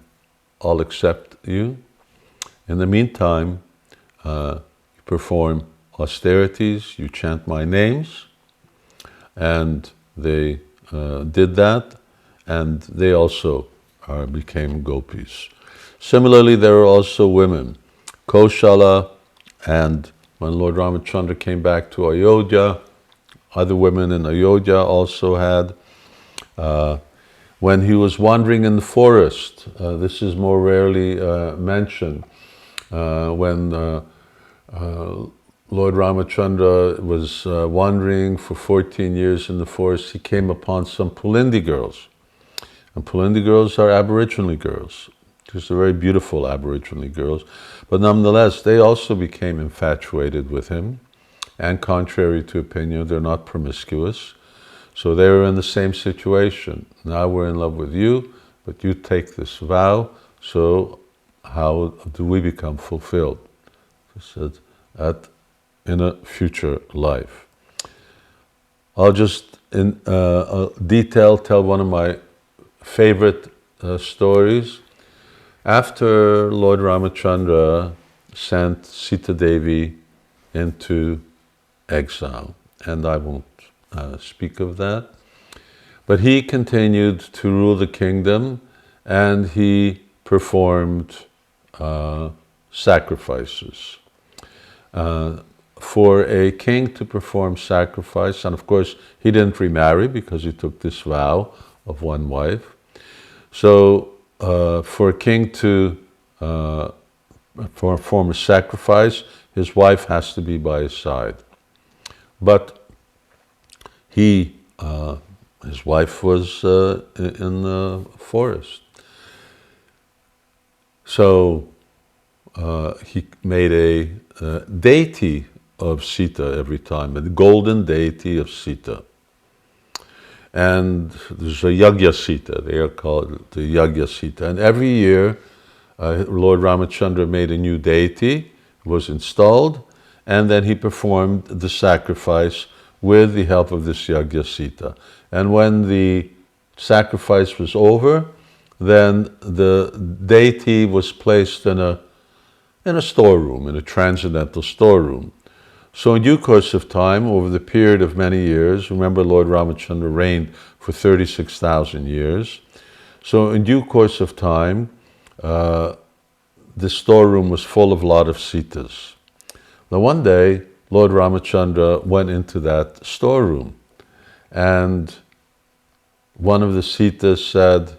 Speaker 2: I'll accept you. In the meantime, you perform austerities, you chant my names, and they did that, and they also became gopis. Similarly, there are also women. Kaushala, and when Lord Rāmacandra came back to Ayodhya, other women in Ayodhya also had. When he was wandering in the forest, this is more rarely mentioned, when Lord Ramachandra was wandering for 14 years in the forest, he came upon some Pulindi girls. And Pulindi girls are Aboriginal girls. These are very beautiful Aboriginal girls. But nonetheless, they also became infatuated with him. And contrary to opinion, they're not promiscuous. So they were in the same situation. Now we're in love with you, but you take this vow, so how do we become fulfilled? He said, in a future life. I'll just in detail tell one of my favorite stories. After Lord Ramacandra sent Sita Devi into exile, and I won't speak of that, but he continued to rule the kingdom, and he performed sacrifices. For a king to perform sacrifice, and of course he didn't remarry because he took this vow of one wife. So for a king to perform a sacrifice, his wife has to be by his side. But his wife was in the forest. So he made a deity of Sita every time, a golden deity of Sita. And there's a Yagya Sita, they are called the Yagya Sita. And every year, Lord Ramacandra made a new deity, was installed, and then he performed the sacrifice with the help of this Yagya Sita. And when the sacrifice was over, then the deity was placed in a storeroom, in a transcendental storeroom. So in due course of time, over the period of many years, remember Lord Ramacandra reigned for 36,000 years. So in due course of time, the storeroom was full of a lot of Sitas. Now one day, Lord Rāmacandra went into that storeroom, and one of the Sitas said,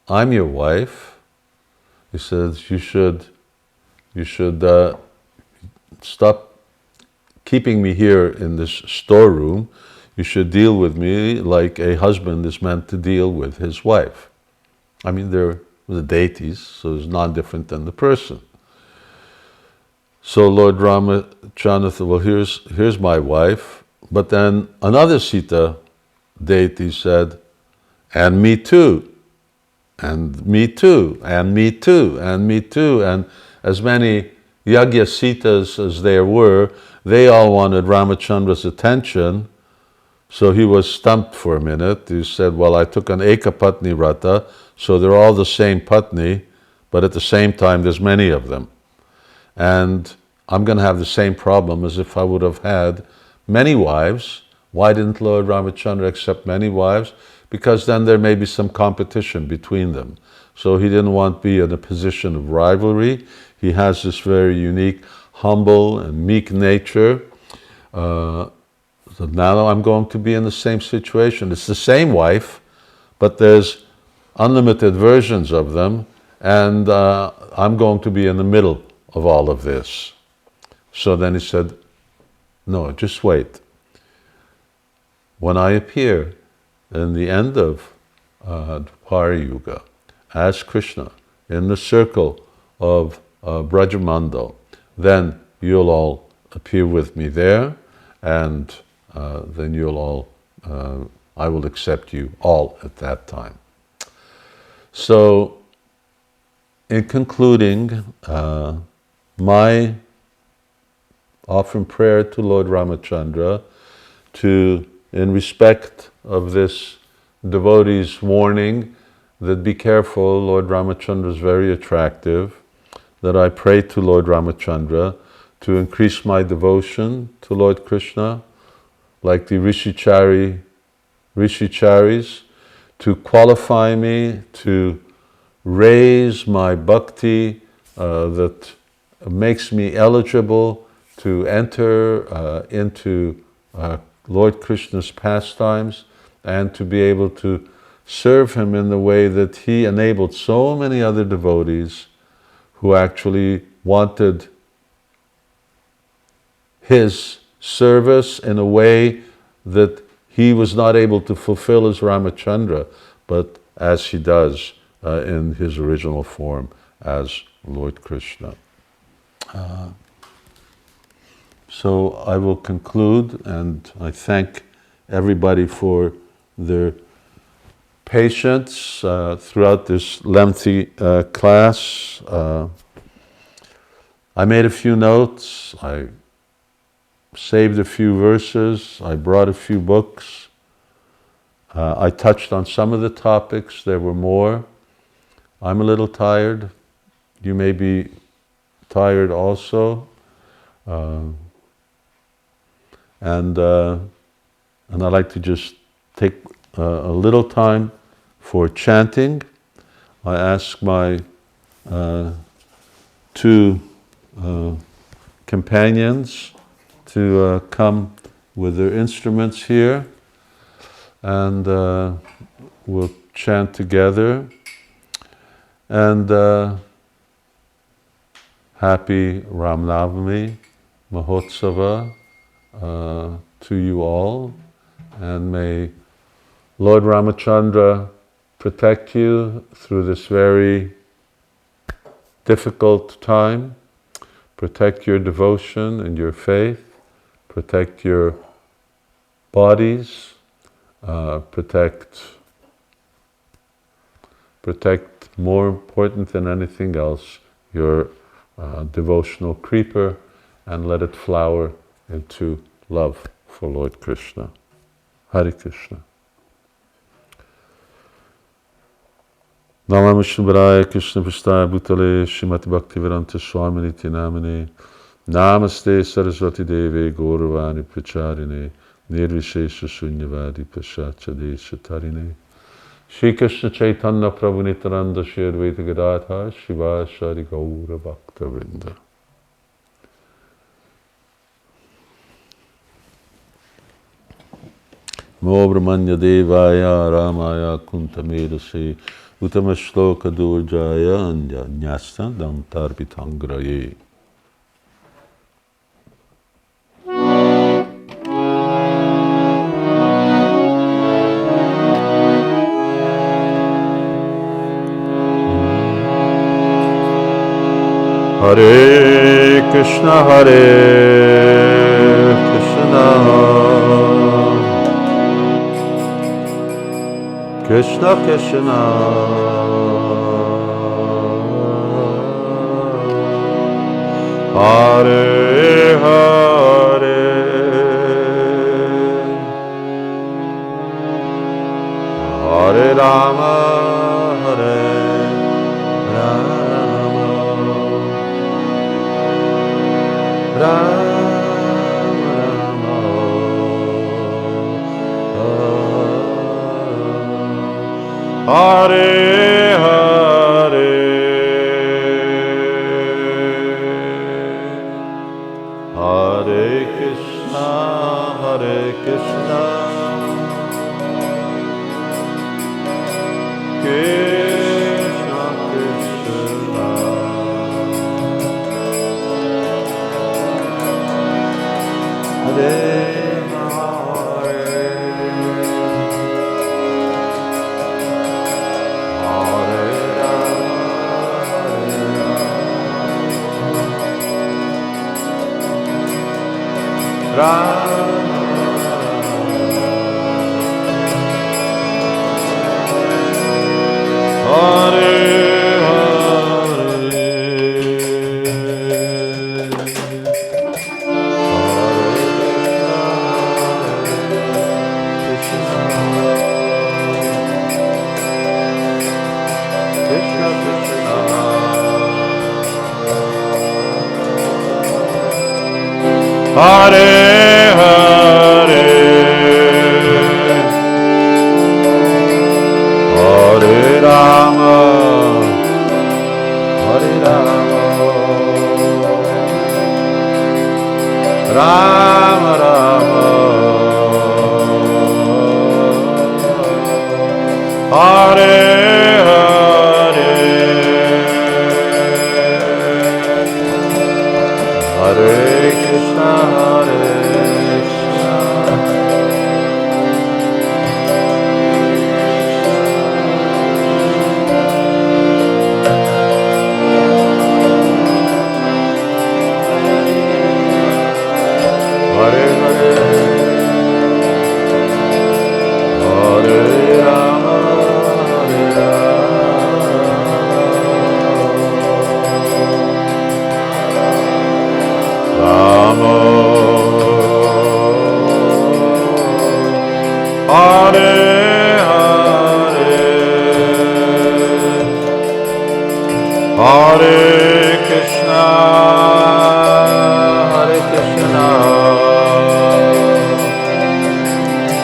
Speaker 2: "I'm your wife." He says, you should stop keeping me here in this storeroom. You should deal with me like a husband is meant to deal with his wife. I mean, they're the deities, so it's not different than the person. So Lord Ramacandra said, well, here's my wife. But then another Sita deity said, and me too, and me too, and me too, and me too. And as many Yagya Sitas as there were, they all wanted Ramacandra's attention. So he was stumped for a minute. He said, well, I took an Ekapatni Vrata, so they're all the same Patni, but at the same time there's many of them. And I'm going to have the same problem as if I would have had many wives. Why didn't Lord Ramacandra accept many wives? Because then there may be some competition between them. So he didn't want to be in a position of rivalry. He has this very unique, humble and meek nature. So now I'm going to be in the same situation. It's the same wife, but there's unlimited versions of them, and I'm going to be in the middle of all of this. So then he said, no, just wait. When I appear in the end of Dwapara Yuga as Krishna in the circle of Brajamandal, then you'll all appear with me there, and then you'll all, I will accept you all at that time. So, in concluding, my offering prayer to Lord Ramacandra, in respect of this devotee's warning that be careful, Lord Ramacandra is very attractive, that I pray to Lord Ramacandra to increase my devotion to Lord Krishna, like the Rishicharis, to qualify me, to raise my bhakti that makes me eligible to enter into Lord Krishna's pastimes, and to be able to serve him in the way that he enabled so many other devotees who actually wanted his service in a way that he was not able to fulfill as Ramacandra, but as he does in his original form as Lord Krishna. So I will conclude, and I thank everybody for their patience throughout this lengthy class. I made a few notes, I saved a few verses, I brought a few books. I touched on some of the topics, there were more. I'm a little tired. You may be tired also. And I'd like to just take a little time for chanting. I ask my two companions to come with their instruments here, and we'll chant together. And happy Ramanavamī Mahotsava to you all, and may Lord Ramacandra protect you through this very difficult time, protect your devotion and your faith, protect your bodies, protect more important than anything else, your devotional creeper, and let it flower into love for Lord Krishna. Hare Krishna. Namah Shivārāya Krishna Prasthāya Bhutale Śrīmati Bhaktivedanta Swami Niti Namane Namaste Saraswati Deve Gauravani Pracharine Nirvishesha Shunyavadi Paschatya Desha Tarine Shri Krishna Chaitanya Prabhu Nityananda Shri Advaita Gadadhar Shivāsari Gaura Bhakta Vrinda. Mo Brahmanya Devaya Ramaya Kuntamedase Uttama Shloka Durjaya Nyasta Dantarpitangraye. Hare Krishna Krishna Krishna Hare Hare Hare Rama Hare Rama Rama Rama Hare Hare Hare Krishna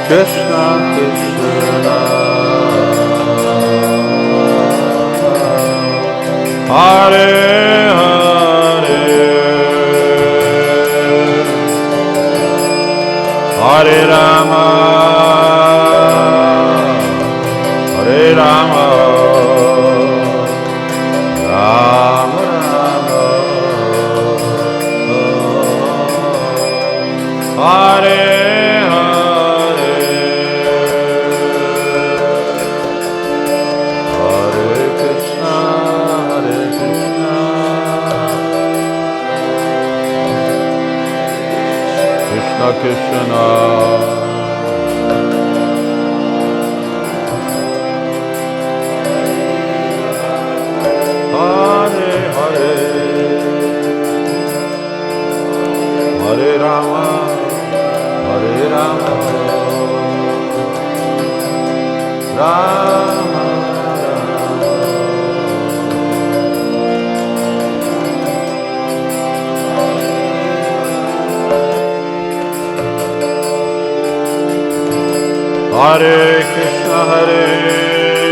Speaker 2: Krishna Krishna Hare
Speaker 1: Hare Krishna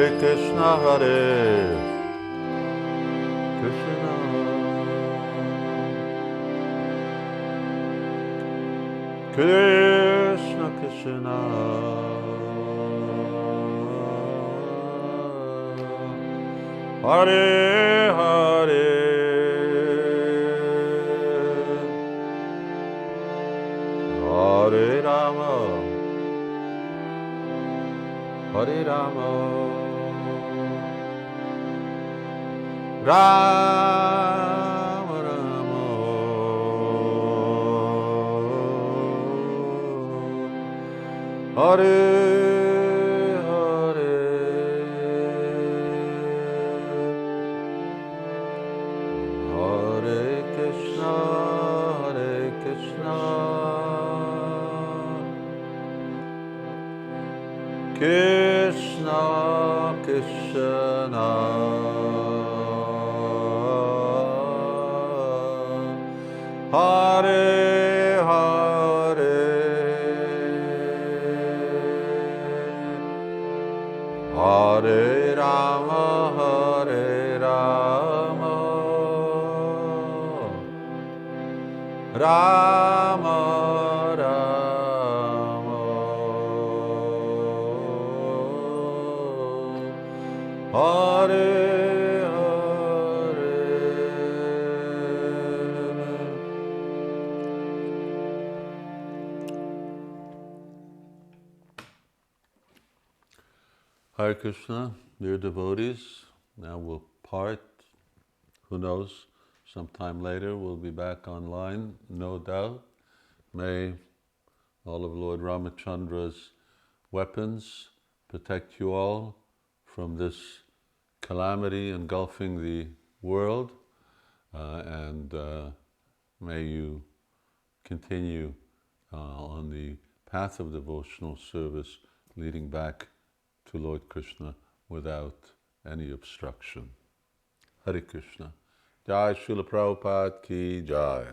Speaker 2: Hare Krishna, Hare Krishna, Krishna Krishna, Hare Hare, Hare Rāma, Hare Rāma, Rāma Rāma, Hare Hare, Hare Krishna, Hare Krishna, Krishna Krishna, Hare Hare, Hare Rāma, Hare Rāma, Rāma Rāma, Hare Hare. Hare Krishna, dear devotees, now we'll part. Who knows, sometime later we'll be back online, no doubt. May all of Lord Rāmacandra's weapons protect you all from this calamity engulfing the world, and may you continue on the path of devotional service leading back to Lord Krishna without any obstruction. Hare Krishna. Jai Srila Prabhupada ki Jai.